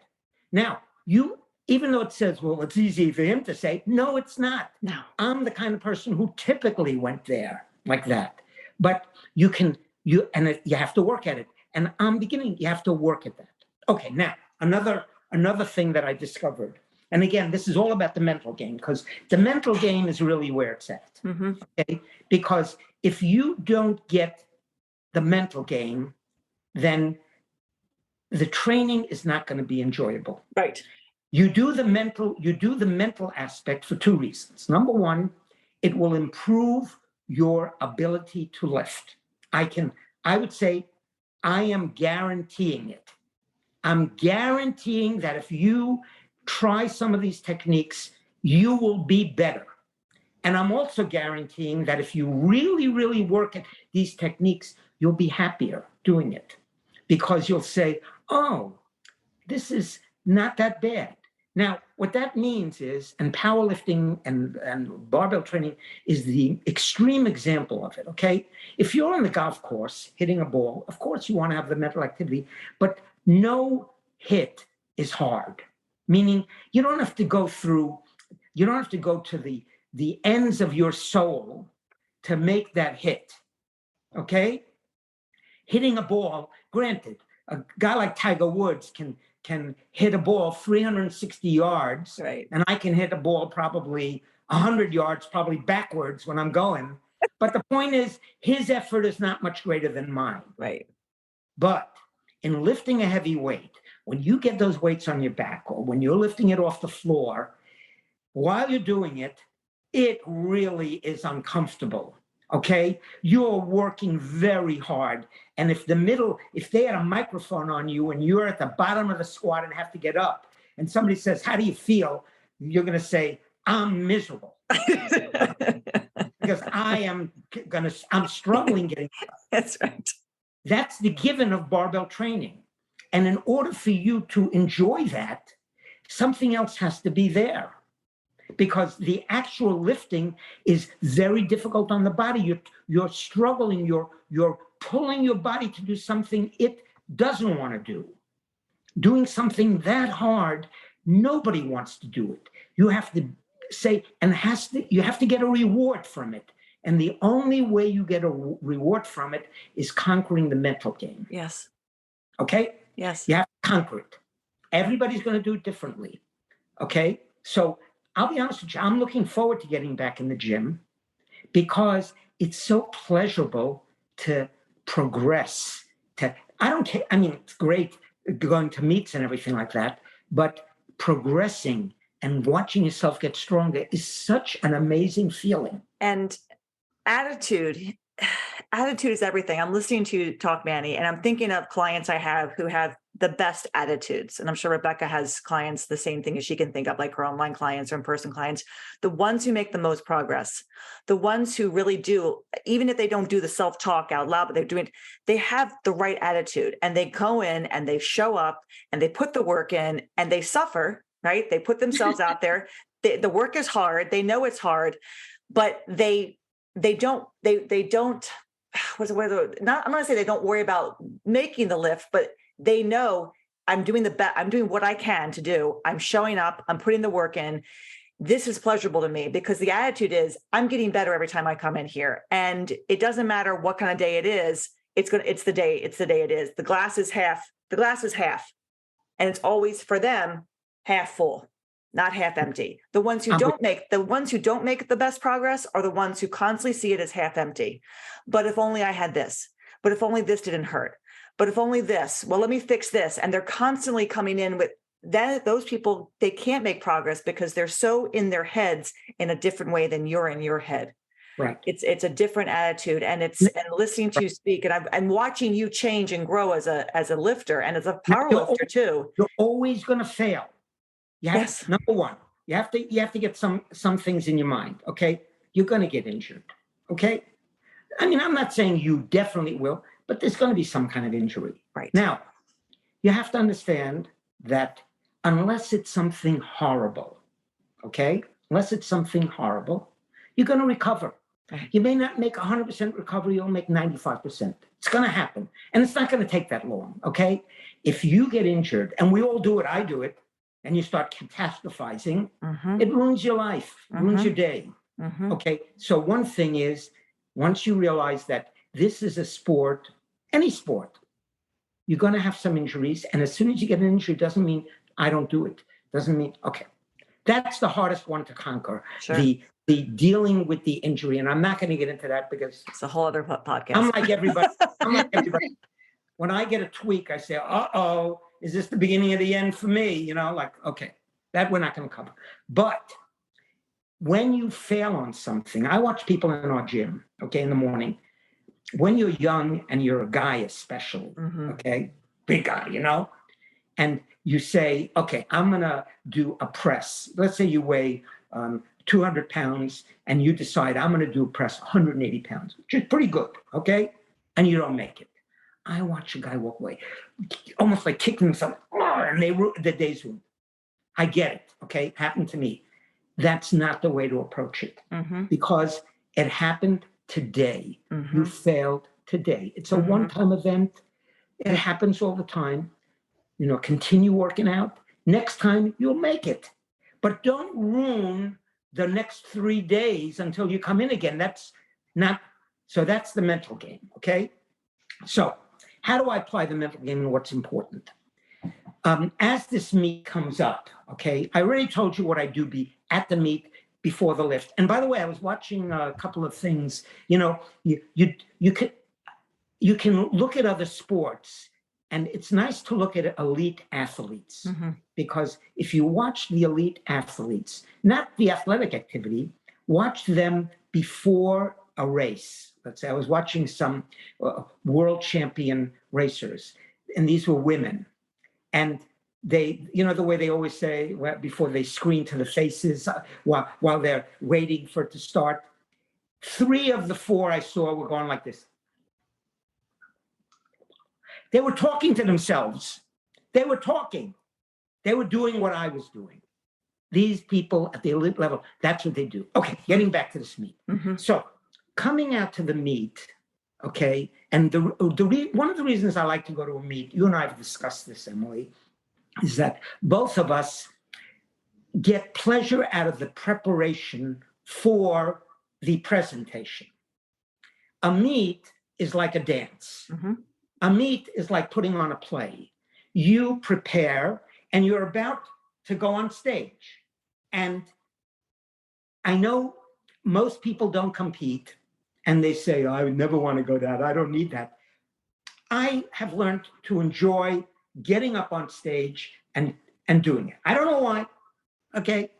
Now, even though it says, well, it's easy for him to say, no, it's not. No. I'm the kind of person who typically went there like that. But you have to work at it. And you have to work at that. Okay, now, another thing that I discovered, and again, this is all about the mental game, because the mental game is really where it's at. Okay? Because if you don't get the mental game, then the training is not going to be enjoyable. Right. You do the mental aspect for 2 reasons. Number 1, it will improve your ability to lift. I would say I am guaranteeing it. I'm guaranteeing that if you try some of these techniques, you will be better. And I'm also guaranteeing that if you really, really work at these techniques, you'll be happier doing it because you'll say, oh, this is not that bad. Now, what that means is, and powerlifting and barbell training is the extreme example of it, okay? If you're on the golf course hitting a ball, of course you want to have the mental activity, but no hit is hard. meaning you don't have to go to the ends of your soul to make that hit, okay? Hitting a ball, granted, a guy like Tiger Woods can hit a ball 360 yards, right, and I can hit a ball probably 100 yards, probably backwards when I'm going. But the point is, his effort is not much greater than mine. right. But in lifting a heavy weight, when you get those weights on your back or when you're lifting it off the floor, while you're doing it, it really is uncomfortable. Okay, you're working very hard. And if they had a microphone on you and you're at the bottom of the squat and have to get up, and somebody says, "How do you feel?" You're going to say, "I'm miserable." Because I'm struggling getting up. That's right. That's the given of barbell training. And in order for you to enjoy that, something else has to be there. Because the actual lifting is very difficult on the body. You're struggling, you're pulling your body to do something it doesn't want to do. Doing something that hard, nobody wants to do it. You have to say, you have to get a reward from it. And the only way you get a reward from it is conquering the mental game. Yes. Okay? Yes. You have to conquer it. Everybody's going to do it differently. Okay? So I'll be honest with you, I'm looking forward to getting back in the gym because it's so pleasurable to progress. I don't care. I mean, it's great going to meets and everything like that, but progressing and watching yourself get stronger is such an amazing feeling. And attitude is everything. I'm listening to you talk, Manny, and I'm thinking of clients I have who have the best attitudes. And I'm sure Rebecca has clients, the same thing as she can think of, like her online clients or in-person clients, the ones who make the most progress, the ones who really do, even if they don't do the self-talk out loud, but they have the right attitude and they go in and they show up and they put the work in and they suffer, right? They put themselves out there. The work is hard. They know it's hard, but they don't, I'm not going to say they don't worry about making the lift, but they know I'm doing I'm doing what I can to do. I'm showing up, I'm putting the work in. This is pleasurable to me because the attitude is I'm getting better every time I come in here. And it doesn't matter what kind of day it is. It's the day it is. The glass is half. And it's always for them half full, not half empty. The ones who don't make the best progress are the ones who constantly see it as half empty. But if only I had this, but if only this didn't hurt, but if only this, well, let me fix this. And they're constantly coming in with that. Those people, they can't make progress because they're so in their heads in a different way than you're in your head. Right. It's a different attitude, and listening to you speak, and I'm watching you change and grow as a lifter and as a power lifter too. You're always going to fail. Yes. Number one, you have to get some things in your mind. Okay. You're going to get injured. Okay. I mean, I'm not saying you definitely will, but there's going to be some kind of injury. Right. Now, you have to understand that unless it's something horrible, okay, you're going to recover. You may not make 100% recovery, you'll make 95%. It's going to happen. And it's not going to take that long, okay? If you get injured, and we all do it, I do it, and you start catastrophizing, it ruins your life, ruins your day, okay? So one thing is, once you realize that this is a sport, any sport, you're going to have some injuries. And as soon as you get an injury, doesn't mean I don't do it. Doesn't mean, okay. That's the hardest one to conquer. Sure. The dealing with the injury. And I'm not going to get into that because it's a whole other podcast. I'm like everybody. When I get a tweak, I say, uh-oh, is this the beginning of the end for me? You know, like, okay, that we're not going to cover. But when you fail on something, I watch people in our gym, okay, in the morning. When you're young and you're a guy especially, okay, big guy, you know, and you say, okay, I'm going to do a press. Let's say you weigh 200 pounds and you decide I'm going to do a press 180 pounds, which is pretty good, okay? And you don't make it. I watch a guy walk away, almost like kicking himself, and the day's ruined. I get it, okay? Happened to me. That's not the way to approach it because it happened today. You failed today. It's a one-time event. It happens all the time. You know, continue working out Next time you'll make it. But don't ruin the next 3 days until you come in again. That's the mental game, okay? So how do I apply the mental game and what's important? As this meet comes up, okay, I already told you what I do at the meet before the lift. And by the way, I was watching a couple of things. You know, you can look at other sports, and it's nice to look at elite athletes, because if you watch the elite athletes, not the athletic activity, watch them before a race. Let's say I was watching some world champion racers, and these were women. And they, you know, the way they always say before they screen to the faces while they're waiting for it to start, 3 of the 4 I saw were going like this. They were talking to themselves. They were talking. They were doing what I was doing. These people at the elite level, that's what they do. Okay, getting back to this meet. So coming out to the meet, okay, and one of the reasons I like to go to a meet, you and I have discussed this, Emily, is that both of us get pleasure out of the preparation for the presentation. A meet is like a dance. A meet is like putting on a play. You prepare and you're about to go on stage. And I know most people don't compete and they say, oh, I would never want to go to that. I don't need that. I have learned to enjoy getting up on stage and doing it. I don't know why. Okay.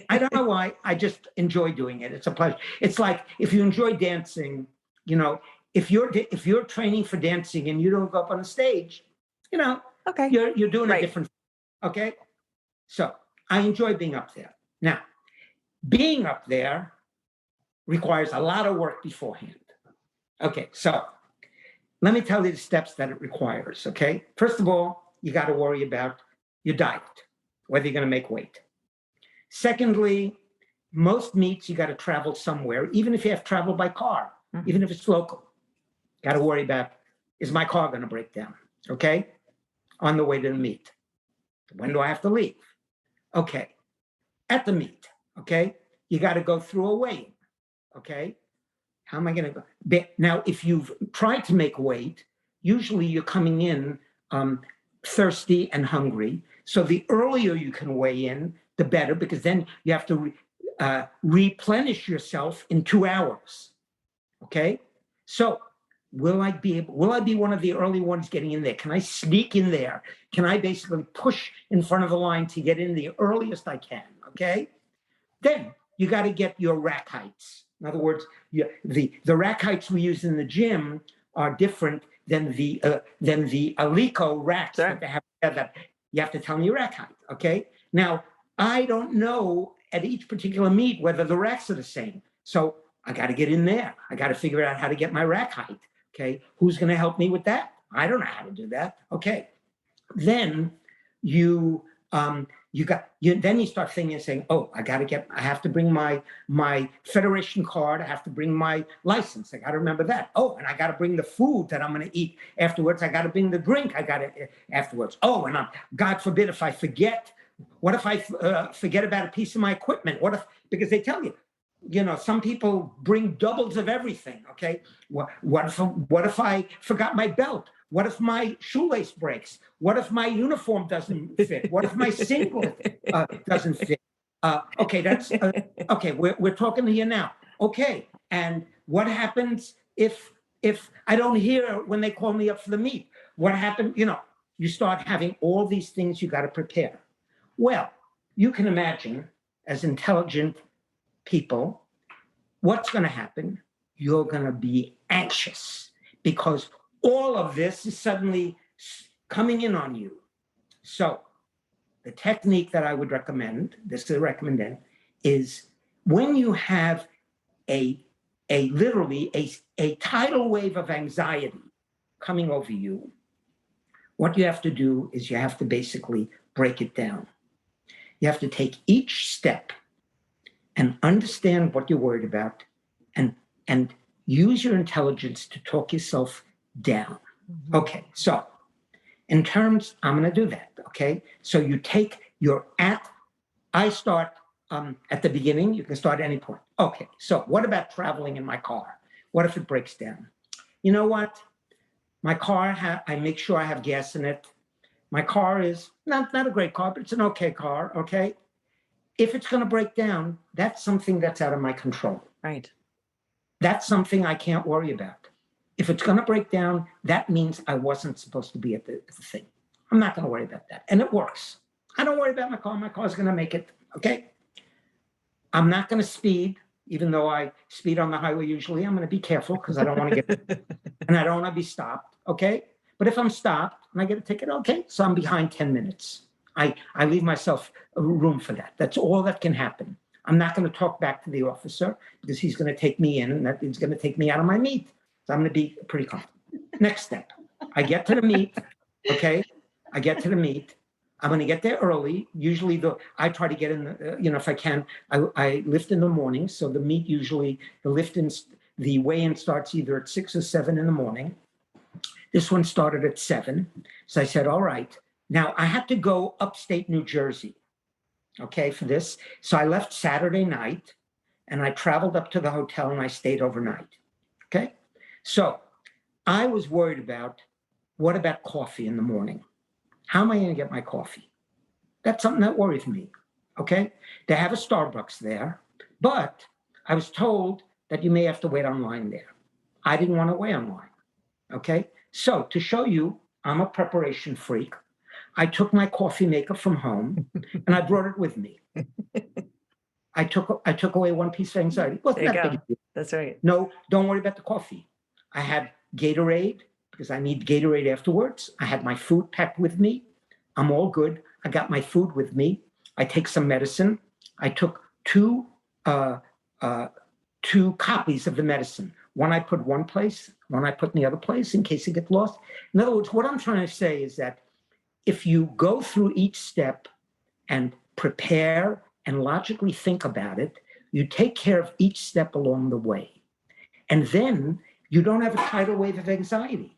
I don't know why. I just enjoy doing it. It's a pleasure. It's like if you enjoy dancing, you know, if you're training for dancing and you don't go up on the stage, you know, okay, you're doing a different. Okay. So I enjoy being up there. Now, being up there requires a lot of work beforehand. Okay. So let me tell you the steps that it requires. Okay. First of all, you got to worry about your diet, whether you're going to make weight. Secondly, most meets, you got to travel somewhere, even if you have to travel by car, even if it's local. Got to worry about, is my car going to break down? Okay. On the way to the meet. When do I have to leave? Okay. At the meet. Okay. You got to go through a weigh-in. Okay. How am I going to go? Now, if you've tried to make weight, usually you're coming in thirsty and hungry. So the earlier you can weigh in, the better, because then you have to replenish yourself in 2 hours. Okay. So will I be one of the early ones getting in there? Can I sneak in there? Can I basically push in front of the line to get in the earliest I can? Okay. Then you got to get your rack heights. In other words, the rack heights we use in the gym are different than the Alico racks that they have. That you have to tell me your rack height. Okay. Now I don't know at each particular meet whether the racks are the same. So I got to get in there. I got to figure out how to get my rack height. Okay. Who's going to help me with that? I don't know how to do that. Okay. Then you start thinking and saying, oh, I have to bring my federation card. I have to bring my license. I got to remember that. Oh, and I got to bring the food that I'm going to eat afterwards. I got to bring the drink afterwards. Oh, and God forbid if I forget, what if I forget about a piece of my equipment? Because they tell you, you know, some people bring doubles of everything. Okay. What if I forgot my belt? What if my shoelace breaks? What if my uniform doesn't fit? What if my singlet doesn't fit? Okay, that's okay. We're talking here now. Okay, and what happens if I don't hear when they call me up for the meet? What happened? You know, you start having all these things you got to prepare. Well, you can imagine as intelligent people, what's going to happen? You're going to be anxious because all of this is suddenly coming in on you. So the technique that I would recommend, this is recommended, is when you have literally a tidal wave of anxiety coming over you, what you have to do is you have to basically break it down. You have to take each step and understand what you're worried about and use your intelligence to talk yourself down. Okay, so in terms, I'm going to do that. okay? So I start at the beginning. You can start at any point. Okay, so what about traveling in my car? What if it breaks down? You know what? My car, I make sure I have gas in it. My car is not a great car, but it's an okay car, okay? If it's going to break down, that's something that's out of my control. Right. That's something I can't worry about. If it's going to break down, that means I wasn't supposed to be at the thing. I'm not going to worry about that. And it works. I don't worry about my car. My car's going to make it, okay? I'm not going to speed, even though I speed on the highway usually. I'm going to be careful because I don't want to get, and I don't want to be stopped, okay? But if I'm stopped and I get a ticket, okay, so I'm behind 10 minutes. I leave myself room for that. That's all that can happen. I'm not going to talk back to the officer because he's going to take me in and that he's going to take me out of my meet. So I'm going to be pretty comfortable. Next step, I get to the meet, okay? I get to the meet. I'm going to get there early. Usually I try to get in, if I can, I lift in the morning. So the meet usually, the weigh-in starts either at 6 or 7 in the morning. This one started at 7. So I said, all right. Now I had to go upstate New Jersey, okay, for this. So I left Saturday night and I traveled up to the hotel and I stayed overnight, okay? So I was worried about, what about coffee in the morning? How am I going to get my coffee? That's something that worries me, okay? They have a Starbucks there, but I was told that you may have to wait online there. I didn't want to wait online, okay? So to show you, I'm a preparation freak. I took my coffee maker from home and I brought it with me. I took away one piece of anxiety. It wasn't that big a deal. That's right. No, don't worry about the coffee. I had Gatorade because I need Gatorade afterwards. I had my food packed with me. I'm all good. I got my food with me. I take some medicine. I took two copies of the medicine. One I put one place, one I put in the other place in case it gets lost. In other words, what I'm trying to say is that if you go through each step and prepare and logically think about it, you take care of each step along the way. And then you don't have a tidal wave of anxiety,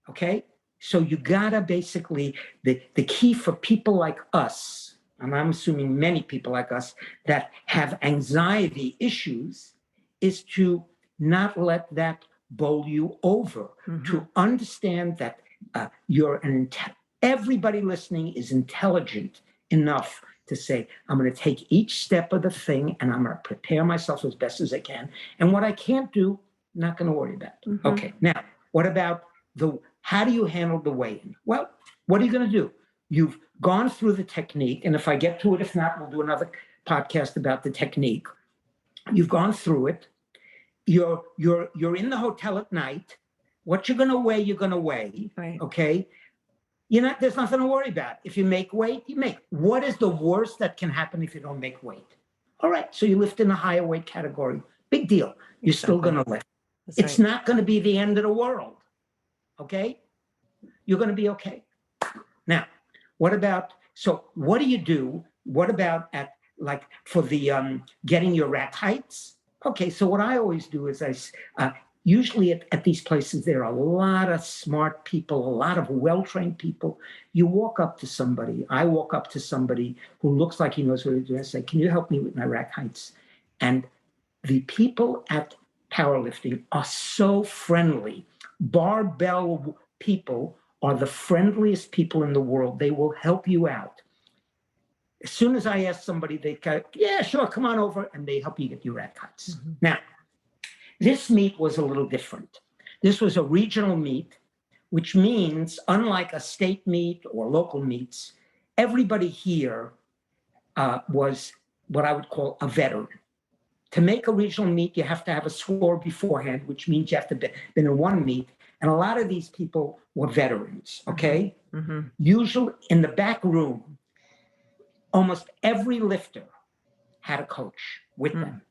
okay? So you gotta basically, the key for people like us, and I'm assuming many people like us that have anxiety issues, is to not let that bowl you over, to understand that everybody listening is intelligent enough to say, I'm going to take each step of the thing and I'm going to prepare myself as best as I can. And what I can't do, not going to worry about. Okay, now, what about how do you handle the weigh-in? Well, what are you going to do? You've gone through the technique, and if I get to it, if not, we'll do another podcast about the technique. You've gone through it. You're in the hotel at night. What you're going to weigh, you're going to weigh, right. Okay? There's nothing to worry about. If you make weight, you make. What is the worst that can happen if you don't make weight? All right, so you lift in a higher weight category. Big deal. You're still going to lift. It's not going to be the end of the world, okay? You're going to be okay. Now, what do you do? What about for the getting your rack heights? Okay, so what I always do is usually at these places, there are a lot of smart people, a lot of well-trained people. You walk up to somebody. I walk up to somebody who looks like he knows what he's doing. I say, can you help me with my rack heights? And the people at powerlifting are so friendly. Barbell people are the friendliest people in the world. They will help you out. As soon as I ask somebody, they go, yeah, sure, come on over, and they help you get your rack heights. Now, this meet was a little different. This was a regional meet, which means, unlike a state meet or local meets, everybody here was what I would call a veteran. To make a regional meet, you have to have a score beforehand, which means you have to been in one meet. And a lot of these people were veterans, okay? Usually in the back room, almost every lifter had a coach with them.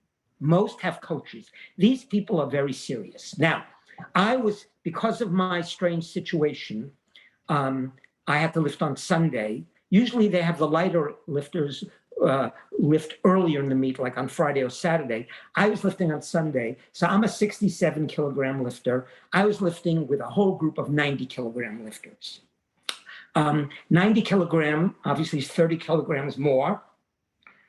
Most have coaches. These people are very serious. Now, because of my strange situation, I had to lift on Sunday. Usually they have the lighter lifters lift earlier in the meet, like on Friday or Saturday. I was lifting on Sunday. So I'm a 67 kilogram lifter. I was lifting with a whole group of 90 kilogram lifters. 90 kilogram, obviously is 30 kilograms more.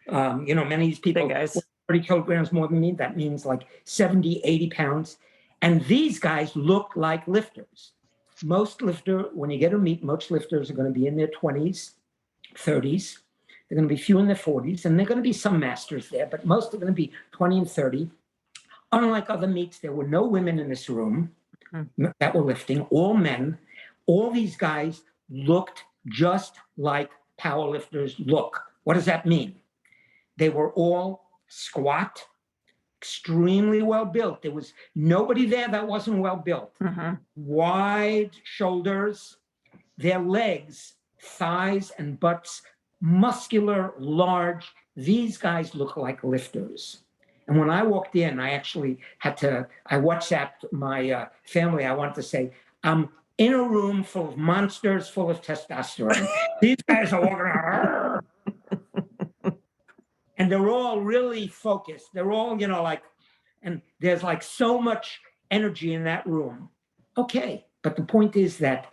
Many of these people, 30 kilograms more than me, that means like 70, 80 pounds. And these guys look like lifters. When you get to meet, most lifters are going to be in their 20s, 30s. They're going to be few in their 40s, and they're going to be some masters there, but most are going to be 20 and 30. Unlike other meets, there were no women in this room that were lifting, all men. All these guys looked just like powerlifters look. What does that mean? They were all squat, extremely well built. There was nobody there that wasn't well built. Wide shoulders, their legs, thighs and butts, muscular, large. These guys look like lifters. And when I walked in, I actually I WhatsApped my family. I wanted to say, I'm in a room full of monsters, full of testosterone. These guys are walking around. And they're all really focused. They're all, and there's like so much energy in that room. Okay, but the point is that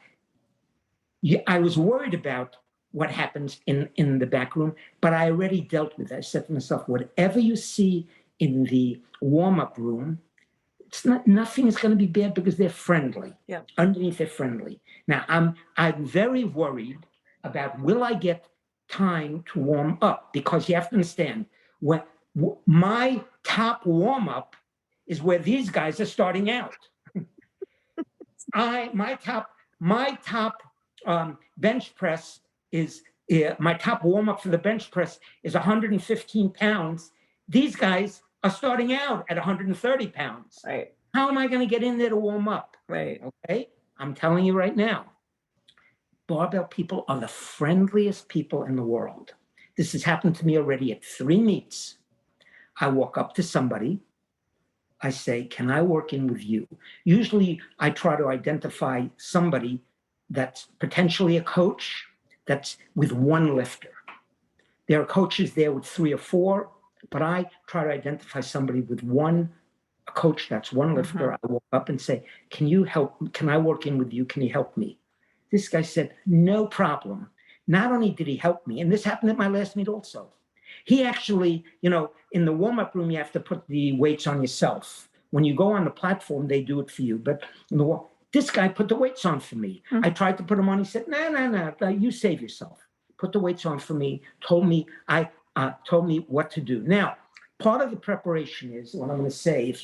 I was worried about what happens in the back room, but I already dealt with it. I said to myself, whatever you see in the warm-up room, nothing is going to be bad because they're friendly. Yeah. Underneath, they're friendly. Now, I'm very worried about, will I get time to warm up? Because you have to understand, when my top warm-up is where these guys are starting out. My top bench press is, my top warm-up for the bench press is 115 pounds. These guys are starting out at 130 pounds. Right. How am I going to get in there to warm up? Right. Okay. I'm telling you right now, barbell people are the friendliest people in the world. This has happened to me already at 3 meets. I walk up to somebody. I say, can I work in with you? Usually I try to identify somebody that's potentially a coach that's with one lifter. There are coaches there with 3 or 4, but I try to identify somebody with a coach that's one lifter. I walk up and say, can you help? Can I work in with you? Can you help me? This guy said, no problem. Not only did he help me, and this happened at my last meet also. He actually, in the warm-up room, you have to put the weights on yourself. When you go on the platform, they do it for you. But this guy put the weights on for me. I tried to put them on. He said, no, you save yourself. Put the weights on for me, told me what to do. Now, part of the preparation is, what I'm going to say,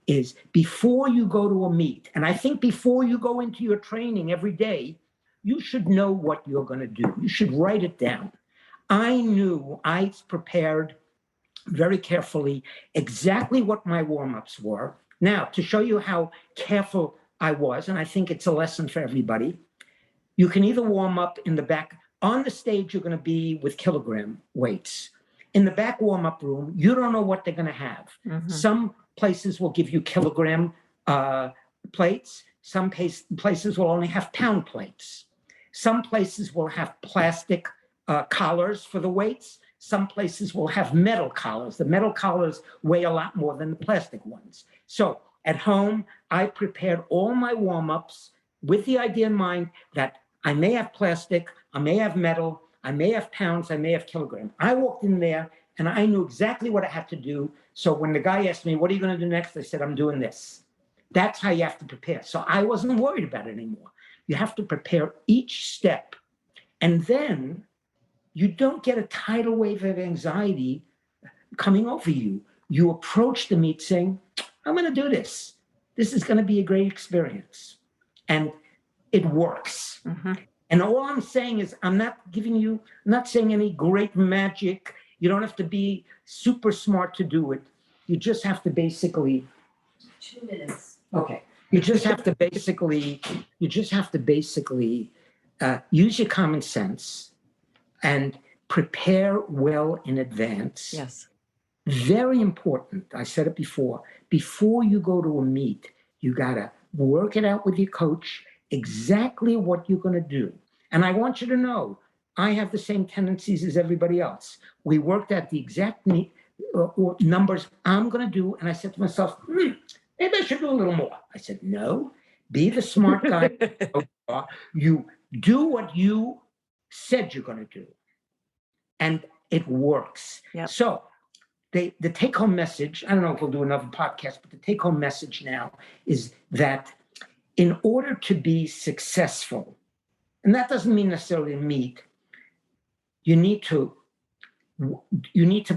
is before you go to a meet, and I think before you go into your training every day, you should know what you're going to do. You should write it down. I prepared very carefully exactly what my warm-ups were. Now, to show you how careful I was, and I think it's a lesson for everybody, you can either warm up in the back. On the stage, you're going to be with kilogram weights. In the back warm-up room, you don't know what they're going to have. Some places will give you kilogram plates. Some places will only have pound plates. Some places will have plastic collars for the weights. Some places will have metal collars. The metal collars weigh a lot more than the plastic ones. So at home, I prepared all my warm-ups with the idea in mind that I may have plastic, I may have metal, I may have pounds, I may have kilograms. I walked in there and I knew exactly what I had to do. So when the guy asked me, what are you going to do next? I said, I'm doing this. That's how you have to prepare. So I wasn't worried about it anymore. You have to prepare each step. And then you don't get a tidal wave of anxiety coming over you. You approach the meet saying, I'm going to do this. This is going to be a great experience. And it works. And all I'm saying is, I'm not saying any great magic. You don't have to be super smart to do it. You just have to basically 2 minutes. Okay. You just have to basically use your common sense and prepare well in advance. Yes. Very important. I said it before you go to a meet, you got to work it out with your coach, exactly what you're going to do. And I want you to know, I have the same tendencies as everybody else. We worked out the exact numbers I'm going to do. And I said to myself, maybe I should do a little more. I said, no, be the smart guy. You do what you said you're going to do. And it works. Yep. So the take-home message, I don't know if we'll do another podcast, but the take-home message now is that in order to be successful, and that doesn't mean necessarily meet, you need to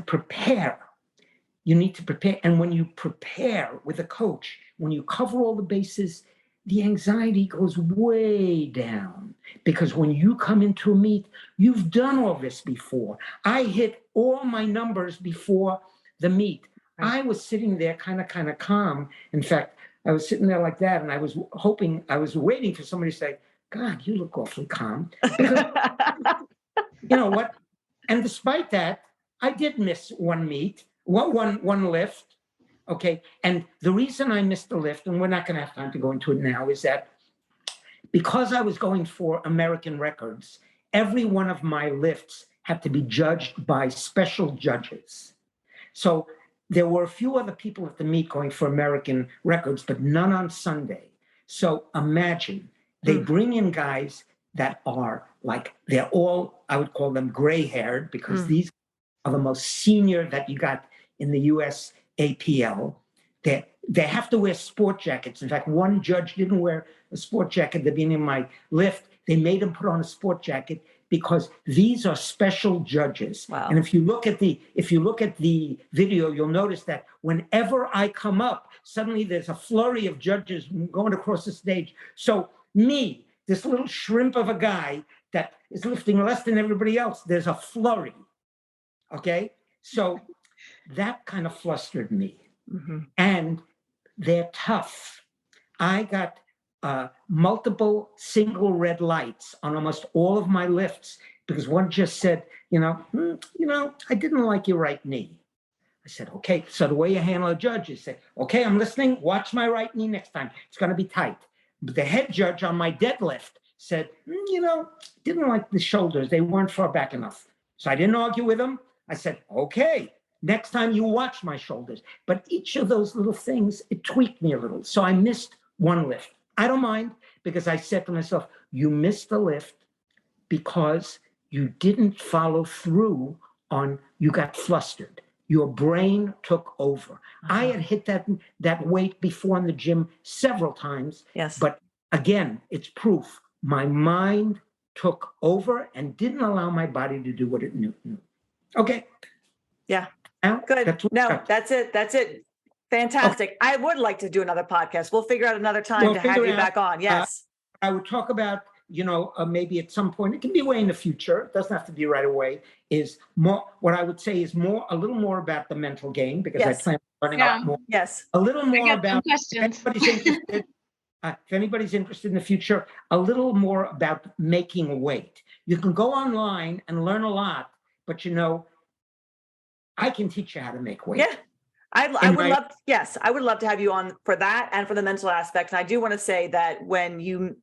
prepare. You need to prepare. And when you prepare with a coach, when you cover all the bases, the anxiety goes way down. Because when you come into a meet, you've done all this before. I hit all my numbers before the meet. Right. I was sitting there kind of calm. In fact, I was sitting there like that, and I was waiting for somebody to say, God, you look awfully calm. Because, you know what? And despite that, I did miss one meet, one lift. Okay. And the reason I missed the lift, and we're not going to have time to go into it now, is that because I was going for American records, every one of my lifts had to be judged by special judges. So there were a few other people at the meet going for American records, but none on Sunday. So imagine they bring in guys that are like, they're all, I would call them gray-haired, because these are the most senior that you got in the US APL. They have to wear sport jackets. In fact, one judge didn't wear a sport jacket at the beginning of my lift. They made him put on a sport jacket because these are special judges. Wow. And if you look at the video, you'll notice that whenever I come up, suddenly there's a flurry of judges going across the stage. So me, this little shrimp of a guy that is lifting less than everybody else, there's a flurry. Okay? So that kind of flustered me. Mm-hmm. And they're tough. I got multiple single red lights on almost all of my lifts because one just said, I didn't like your right knee. I said, okay. So the way you handle a judge is say, okay, I'm listening. Watch my right knee next time. It's going to be tight. But the head judge on my deadlift said, didn't like the shoulders. They weren't far back enough. So I didn't argue with him. I said, okay. Next time you watch my shoulders. But each of those little things, it tweaked me a little. So I missed one lift. I don't mind because I said to myself, you missed the lift because you didn't follow through on, you got flustered. Your brain took over. Uh-huh. I had hit that weight before in the gym several times. Yes. But again, it's proof. My mind took over and didn't allow my body to do what it knew. Okay. Yeah. Good. That's it. Fantastic. Okay. I would like to do another podcast. We'll figure out another time to have you back on. Yes. I would talk about, maybe at some point, it can be way in the future. It doesn't have to be right away, is more, what I would say is a little more about the mental game, because I plan on learning a lot more. Yes. A little more about, if anybody's interested in the future, a little more about making weight. You can go online and learn a lot, but I can teach you how to make weight. Yeah. I would love to have you on for that and for the mental aspect. And I do want to say that when you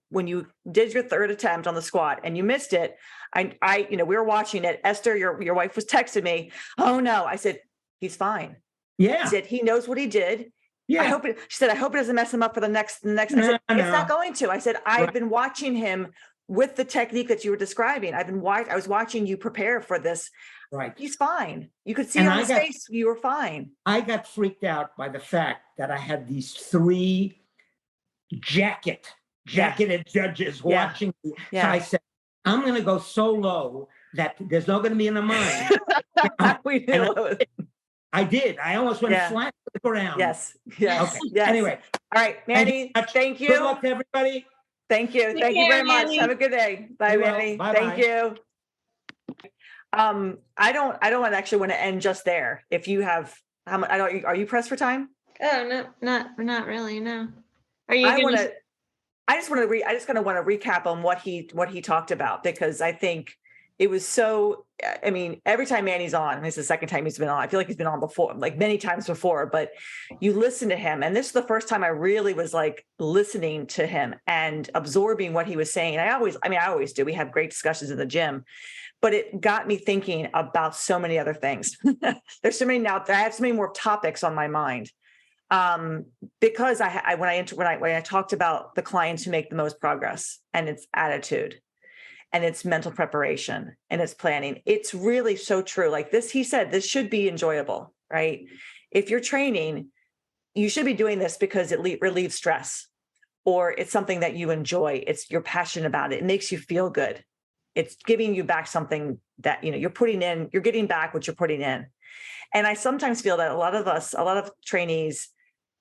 did your third attempt on the squat and you missed it, we were watching it. Esther, your wife was texting me. Oh no. I said, he's fine. Yeah. I said, he knows what he did. Yeah. She said, I hope it doesn't mess him up for the next. I said, it's not going to. I said, I've been watching him with the technique that you were describing. I was watching you prepare for this. Right. He's fine. You could see on his face you were fine. I got freaked out by the fact that I had these 3 jacketed judges watching me. Yeah. So I said, I'm going to go so low that there's not going to be in the mind. I did. I almost went flat to the ground. Yes. Okay. Yes. Anyway. All right, Manny, thank you. Good luck to everybody. Thank you. Thank you very much. Have a good day. Bye, Manny. Thank you. I don't actually want to end just there. If you have, are you pressed for time? Oh, no, not really. No. Are you? I just kind of want to recap on what he talked about, because I think it was so, every time Manny's on, and this is the second time he's been on, I feel like he's been on before, like many times before, but you listen to him. And this is the first time I really was like listening to him and absorbing what he was saying. I always do. We have great discussions in the gym, but it got me thinking about so many other things. There's so many now. I have so many more topics on my mind. Because when I talked about the clients who make the most progress, and it's attitude. and it's mental preparation and it's planning. It's really so true. Like this, he said, this should be enjoyable, right? If you're training, you should be doing this because it relieves stress, or it's something that you enjoy. You're passionate about it. It makes you feel good. It's giving you back something that, you're putting in, you're getting back what you're putting in. And I sometimes feel that a lot of trainees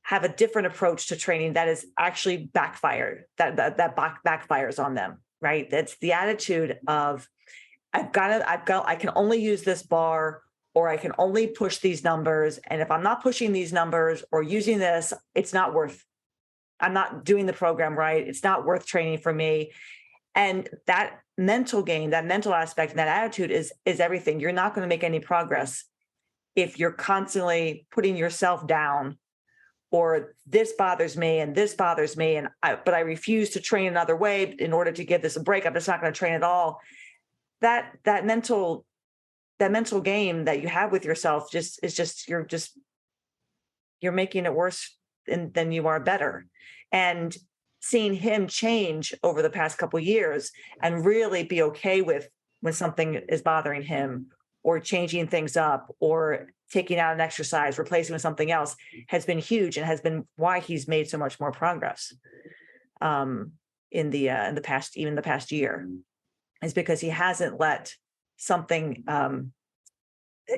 have a different approach to training that is actually backfired, that backfires on them, right? That's the attitude of, I can only use this bar, or I can only push these numbers. And if I'm not pushing these numbers or using this, I'm not doing the program right. It's not worth training for me. And that mental game, that mental aspect, and that attitude is everything. You're not going to make any progress if you're constantly putting yourself down, or this bothers me and this bothers me, but I refuse to train another way in order to give this a break. I'm just not going to train at all. That mental game that you have with yourself you're making it worse than you are better. And seeing him change over the past couple of years and really be okay with when something is bothering him, or changing things up, or taking out an exercise, replacing with something else, has been huge, and has been why he's made so much more progress in the past year, is because he hasn't let something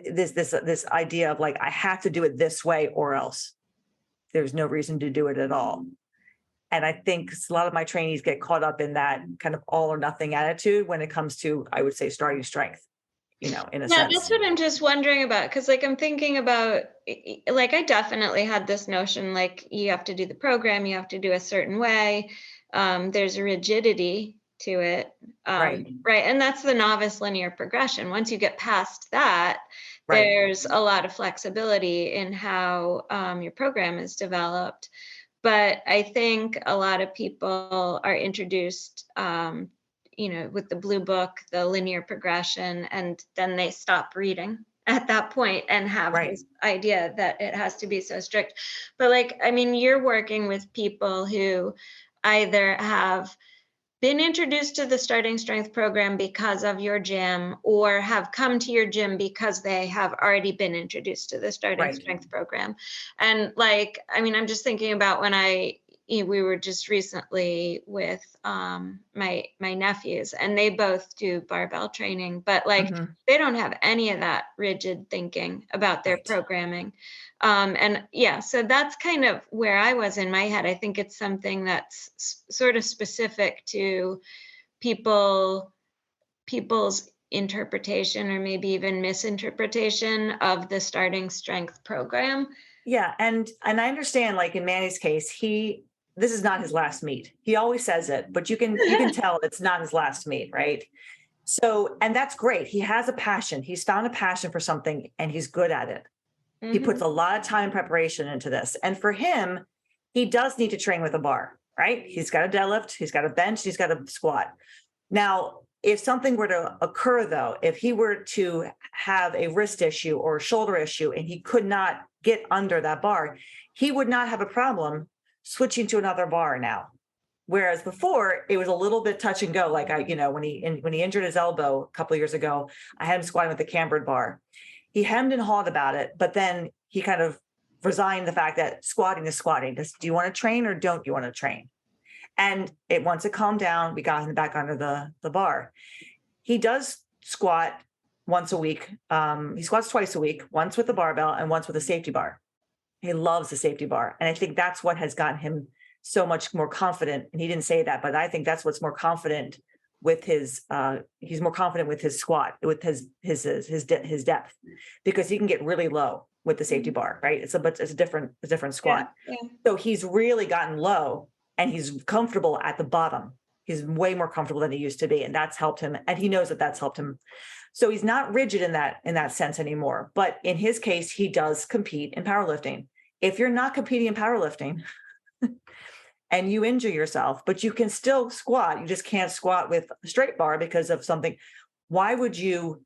this idea of like, I have to do it this way or else there's no reason to do it at all. And I think a lot of my trainees get caught up in that kind of all or nothing attitude when it comes to, I would say, starting strength, in a sense. Yeah, that's what I'm just wondering about. Cause like, I'm thinking about, like, I definitely had this notion, like, you have to do the program, you have to do a certain way. There's a rigidity to it. Right. Right. And that's the novice linear progression. Once you get past that, Right. there's a lot of flexibility in how your program is developed. But I think a lot of people are introduced, with the blue book, the linear progression, and then they stop reading at that point and have this idea that it has to be so strict. But like, I mean, you're working with people who either have been introduced to the starting strength program because of your gym, or have come to your gym because they have already been introduced to the starting strength program. And like, I mean, I'm just thinking about when we were just recently with my nephews, and they both do barbell training, but like they don't have any of that rigid thinking about their programming. And yeah, so that's kind of where I was in my head. I think it's something that's sort of specific to people's interpretation, or maybe even misinterpretation of the starting strength program. Yeah. And I understand, like in Manny's case, this is not his last meet. He always says it, but you can tell it's not his last meet, right? So, and that's great. He has a passion. He's found a passion for something, and he's good at it. He puts a lot of time and preparation into this. And for him, he does need to train with a bar, right? He's got a deadlift, he's got a bench, he's got a squat. Now, if something were to occur, though, if he were to have a wrist issue or a shoulder issue and he could not get under that bar, he would not have a problem switching to another bar now. Whereas before, it was a little bit touch and go. Like when he injured his elbow a couple of years ago, I had him squatting with the cambered bar. He hemmed and hawed about it, but then he kind of resigned the fact that squatting is squatting. Do you want to train or don't you want to train? And once it calmed down, we got him back under the bar. He does squat once a week. He squats twice a week, once with the barbell and once with a safety bar. He loves the safety bar. And I think that's what has gotten him so much more confident. And he didn't say that, but I think that's what's more confident with his, he's more confident with his squat, with his depth, because he can get really low with the safety bar, right? It's a different squat. Yeah. So he's really gotten low and he's comfortable at the bottom. He's way more comfortable than he used to be. And that's helped him. And he knows that that's helped him. So he's not rigid in that sense anymore. But in his case, he does compete in powerlifting. If you're not competing in powerlifting and you injure yourself, but you can still squat, you just can't squat with a straight bar because of something. Why would you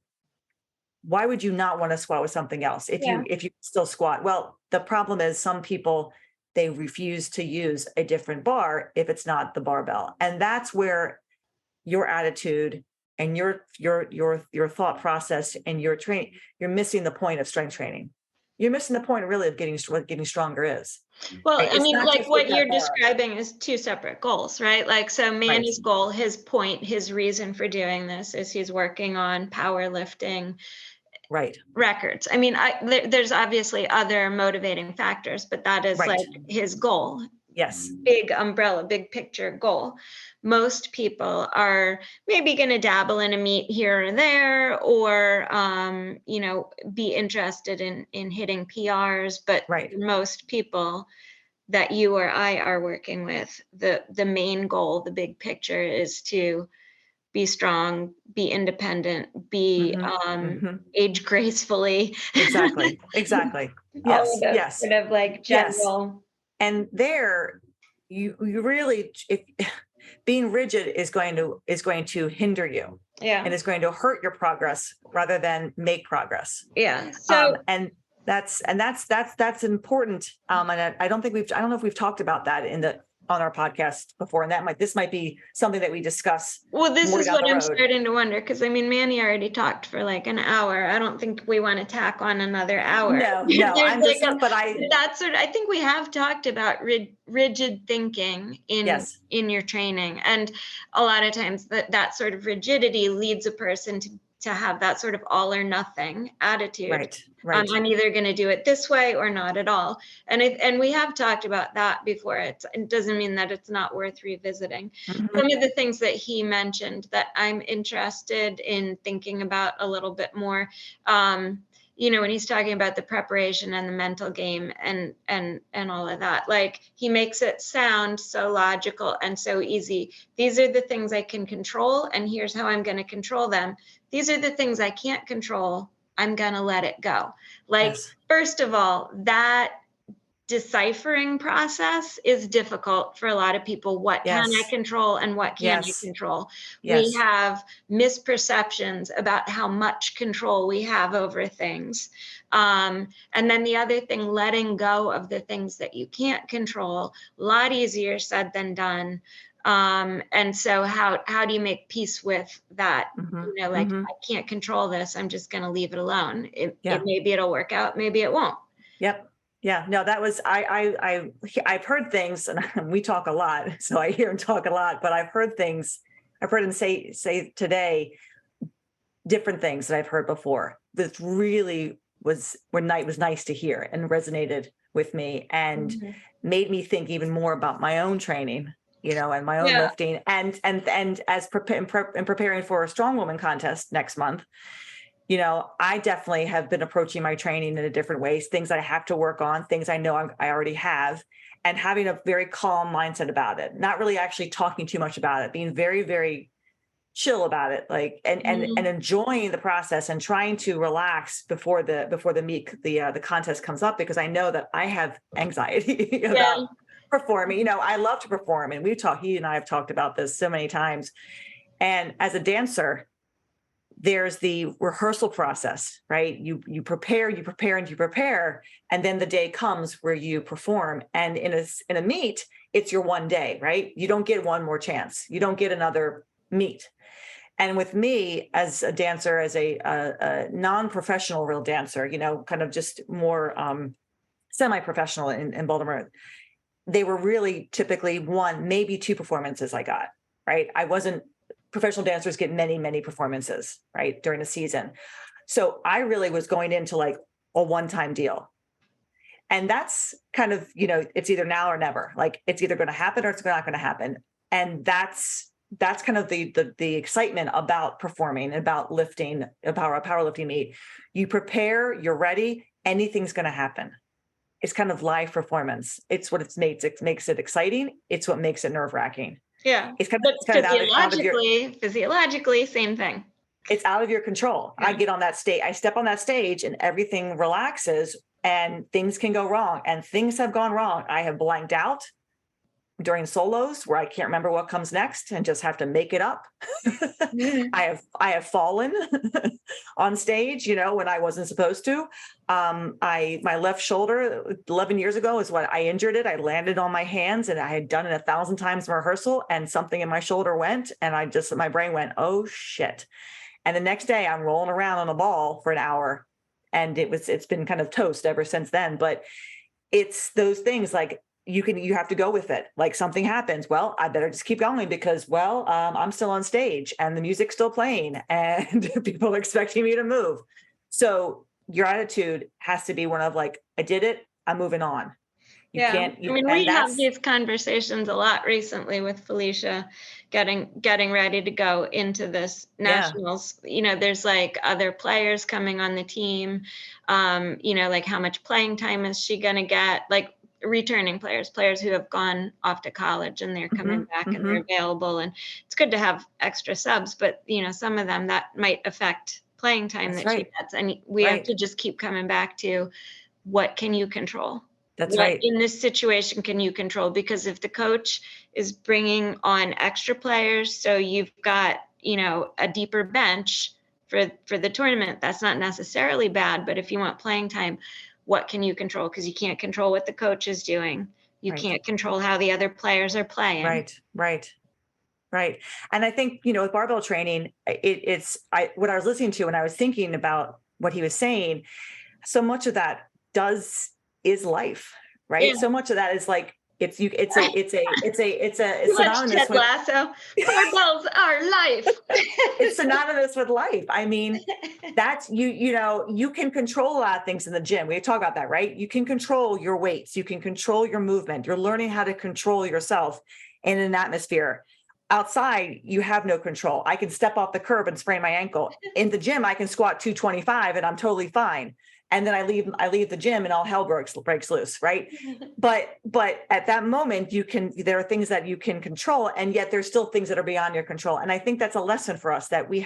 not want to squat with something else if you still squat? Well, the problem is some people, they refuse to use a different bar if it's not the barbell. And that's where your attitude and your thought process and your training, you're missing the point of strength training. You're missing the point really of what getting stronger is. Well, Right? I mean, like what you're bar. describing is two separate goals, right? Like, so Manny's goal, his point, his reason for doing this is he's working on powerlifting records. I mean, there's obviously other motivating factors, but that is like his goal. Yes. Big umbrella, big picture goal. Most people are maybe going to dabble in a meet here or there, or be interested in hitting PRs. But for most people that you or I are working with, the main goal, the big picture, is to be strong, be independent, be age gracefully. Exactly. Yes. Yes. Sort of like general. And there, you really, if being rigid is going to hinder you, and it's going to hurt your progress rather than make progress. Yeah. So and that's important. And I don't know if we've talked about that on our podcast before, and this might be something that we discuss. Well, this is what I'm starting to wonder, because I mean, Manny already talked for like an hour. I don't think we want to tack on another hour. No, I'm just, I think we have talked about rigid thinking in your training, and a lot of times that sort of rigidity leads a person to have that sort of all or nothing attitude. Right. I'm either going to do it this way or not at all. And we have talked about that before. It doesn't mean that it's not worth revisiting. Some of the things that he mentioned that I'm interested in thinking about a little bit more, when he's talking about the preparation and the mental game and all of that, like he makes it sound so logical and so easy. These are the things I can control, and here's how I'm going to control them. These are the things I can't control. I'm going to let it go. Like, first of all, that deciphering process is difficult for a lot of people. What can I control and what can't I control? We have misperceptions about how much control we have over things. And then the other thing, letting go of the things that you can't control, a lot easier said than done. And so how do you make peace with that? I can't control this. I'm just going to leave it alone. Maybe it'll work out. Maybe it won't. Yep. Yeah, no, that was, I've heard things, and we talk a lot, so I hear him talk a lot, but I've heard him say today, different things that I've heard before. That really was nice to hear and resonated with me, and made me think even more about my own training, and my own lifting, and as preparing for a strong woman contest next month. I definitely have been approaching my training in a different ways, things I have to work on, things I know I already have, and having a very calm mindset about it, not really actually talking too much about it, being very, very chill about it, like, and enjoying the process and trying to relax before the meet, the contest comes up, because I know that I have anxiety about performing. I love to perform, and he and I have talked about this so many times. And as a dancer, there's the rehearsal process, right? You prepare, and then the day comes where you perform. And in a meet, it's your one day, right? You don't get one more chance. You don't get another meet. And with me as a dancer, as a non-professional real dancer, kind of just more semi-professional in Baltimore, they were really typically one, maybe two performances I got, right? Professional dancers get many, many performances, right, during a season. So I really was going into like a one-time deal. And that's kind of, it's either now or never. Like, it's either going to happen or it's not going to happen. And that's kind of the excitement about performing, about lifting, about a powerlifting meet. You prepare, you're ready, anything's going to happen. It's kind of live performance. It's what it makes it exciting. It's what makes it nerve-wracking. Yeah, it's kind of physiologically, same thing. It's out of your control. I get on that stage, I step on that stage, and everything relaxes, and things can go wrong, and things have gone wrong. I have blanked out, during solos where I can't remember what comes next and just have to make it up. I have fallen on stage, when I wasn't supposed to. My left shoulder 11 years ago is what I injured it. I landed on my hands, and I had done it 1,000 times in rehearsal, and something in my shoulder went, and my brain went, oh shit. And the next day I'm rolling around on a ball for an hour, and it's been kind of toast ever since then. But it's those things, like, you have to go with it. Like, something happens, well, I better just keep going because, I'm still on stage and the music's still playing and people are expecting me to move. So your attitude has to be one of like, I did it, I'm moving on. We have these conversations a lot recently with Felicia getting ready to go into this nationals. There's like other players coming on the team, like how much playing time is she going to get? Like, returning players who have gone off to college and they're coming back and they're available, and it's good to have extra subs, but some of them that might affect playing time she gets, and we have to just keep coming back to what can you control. That's what right. In this situation can you control? Because if the coach is bringing on extra players, so you've got a deeper bench for the tournament, that's not necessarily bad, but if you want playing time, what can you control? Because you can't control what the coach is doing. You can't control how the other players are playing. Right. And I think, with barbell training, what I was listening to when I was thinking about what he was saying, so much of that is life, right? Yeah. So much of that is like, it's synonymous Ted Lasso. Barbells are life. It's synonymous with life. I mean, that's you can control a lot of things in the gym. We talk about that, right? You can control your weights, you can control your movement. You're learning how to control yourself in an atmosphere. Outside, you have no control. I can step off the curb and sprain my ankle. In the gym, I can squat 225 and I'm totally fine. And then I leave the gym and all hell breaks loose, right? But at that moment, there are things that you can control, and yet there's still things that are beyond your control. And I think that's a lesson for us, that we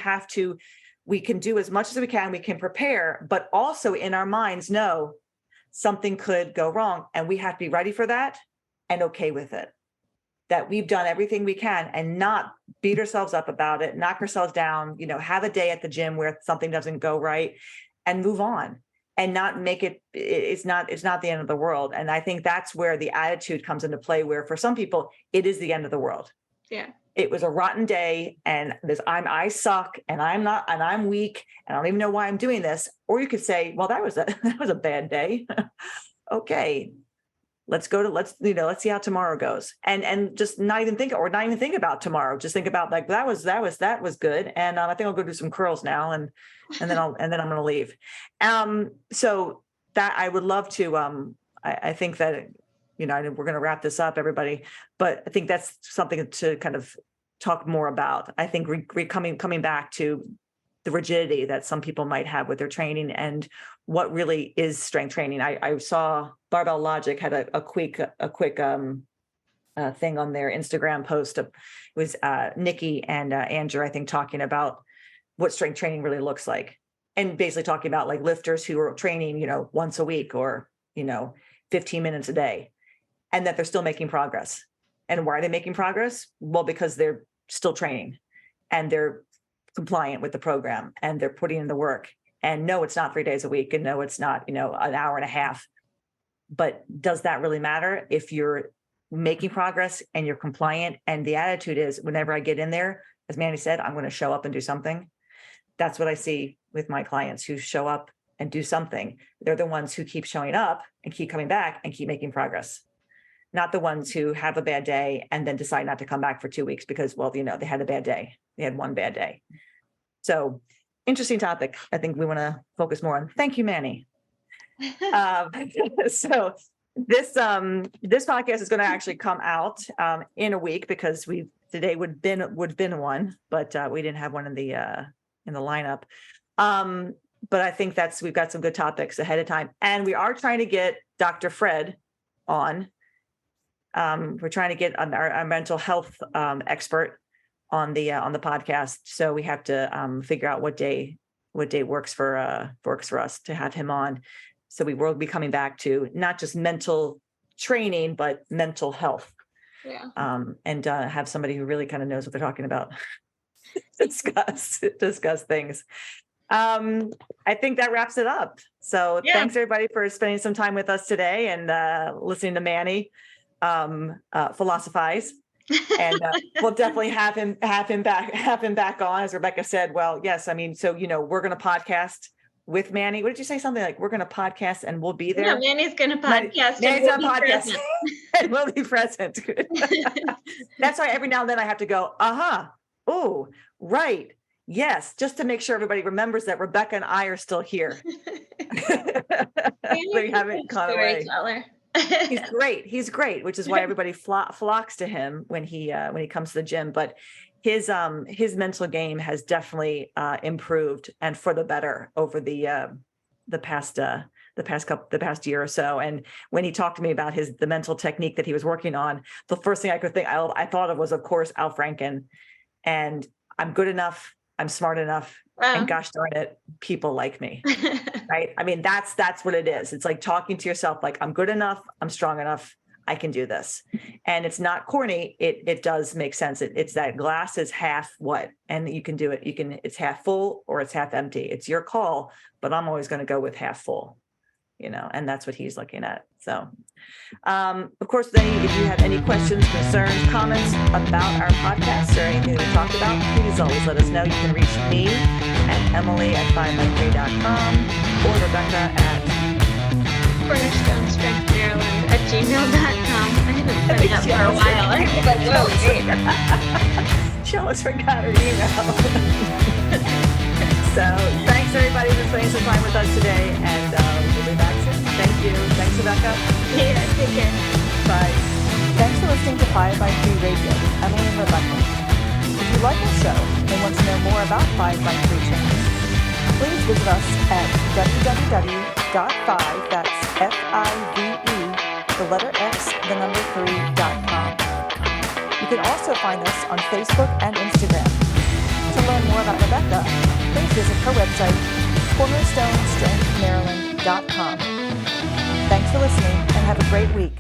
can do as much as we can prepare, but also in our minds know something could go wrong, and we have to be ready for that and okay with it. That we've done everything we can and not beat ourselves up about it, knock ourselves down, have a day at the gym where something doesn't go right, and move on. And not make it's not the end of the world. And I think that's where the attitude comes into play, where for some people it is the end of the world. Yeah. It was a rotten day and I suck and I'm weak and I don't even know why I'm doing this. Or you could say, well, that was a bad day. Okay. Let's see how tomorrow goes, and just not even think about tomorrow. Just think about, like, that was good. And I think I'll go do some curls now. And then I'm going to leave. So that I would love to, I think that, we're going to wrap this up, everybody, but I think that's something to kind of talk more about. I think coming back to the rigidity that some people might have with their training and what really is strength training. I saw Barbell Logic had a quick thing on their Instagram post. It was Nikki and Andrew, I think, talking about what strength training really looks like, and basically talking about like lifters who are training, once a week or, 15 minutes a day, and that they're still making progress. And why are they making progress? Well, because they're still training and they're compliant with the program and they're putting in the work. And no, it's not 3 days a week. And no, it's not, an hour and a half. But does that really matter if you're making progress and you're compliant? And the attitude is, whenever I get in there, as Manny said, I'm going to show up and do something. That's what I see with my clients who show up and do something. They're the ones who keep showing up and keep coming back and keep making progress. Not the ones who have a bad day and then decide not to come back for 2 weeks because, well, they had a bad day. They had one bad day. So interesting topic. I think we want to focus more on. Thank you, Manny. So this podcast is going to actually come out in a week, because today would have been one, but we didn't have one in the lineup. But I think we've got some good topics ahead of time, and we are trying to get Dr. Fred on. We're trying to get our mental health expert on the podcast. So we have to figure out what day works for us to have him on. So we will be coming back to not just mental training, but mental health. and have somebody who really kind of knows what they're talking about discuss things. I think that wraps it up. So thanks everybody for spending some time with us today and listening to Manny philosophize. And we'll definitely have him back on, as Rebecca said. Well, yes, I mean, so we're going to podcast with Manny. What did you say? Something like we're going to podcast and we'll be there. No, Manny's going to podcast. Manny's going to podcast and we'll be present. That's why every now and then I have to go, oh, right. Yes, just to make sure everybody remembers that Rebecca and I are still here. We haven't gone away. He's great, which is why everybody flocks to him when he comes to the gym. But his mental game has definitely improved, and for the better over the past year or so. And when he talked to me about the mental technique that he was working on, the first thing I could think I thought of was, of course, Al Franken. And I'm good enough, I'm smart enough, and gosh darn it, people like me. Right? I mean, that's what it is. It's like talking to yourself, like, I'm good enough, I'm strong enough, I can do this. And it's not corny. It does make sense. It's that glass is half what, and you can do it. It's half full or it's half empty. It's your call, but I'm always going to go with half full, and that's what he's looking at. So, of course, if you have any questions, concerns, comments about our podcast or anything we talked about, please always let us know. You can reach me at Emily@5by3.com or Rebecca at cornerstonestrengthmaryland@gmail.com. I haven't put it up for a while. I was like, whoa, wait. She almost forgot her email. So thanks everybody for spending some time with us today, and we'll be back soon. Thank you. Thanks, Rebecca. Yeah, take care. Bye. Thanks for listening to 5x3 Radio with Emily and Rebecca. If you like our show and want to know more about 5x3 training, please visit us at www.5, that's F-I-V-E, the letter X, the number 3.com. You can also find us on Facebook and Instagram. To learn more about Rebecca, please visit her website, cornerstonestrengthmaryland.com. Thanks for listening and have a great week.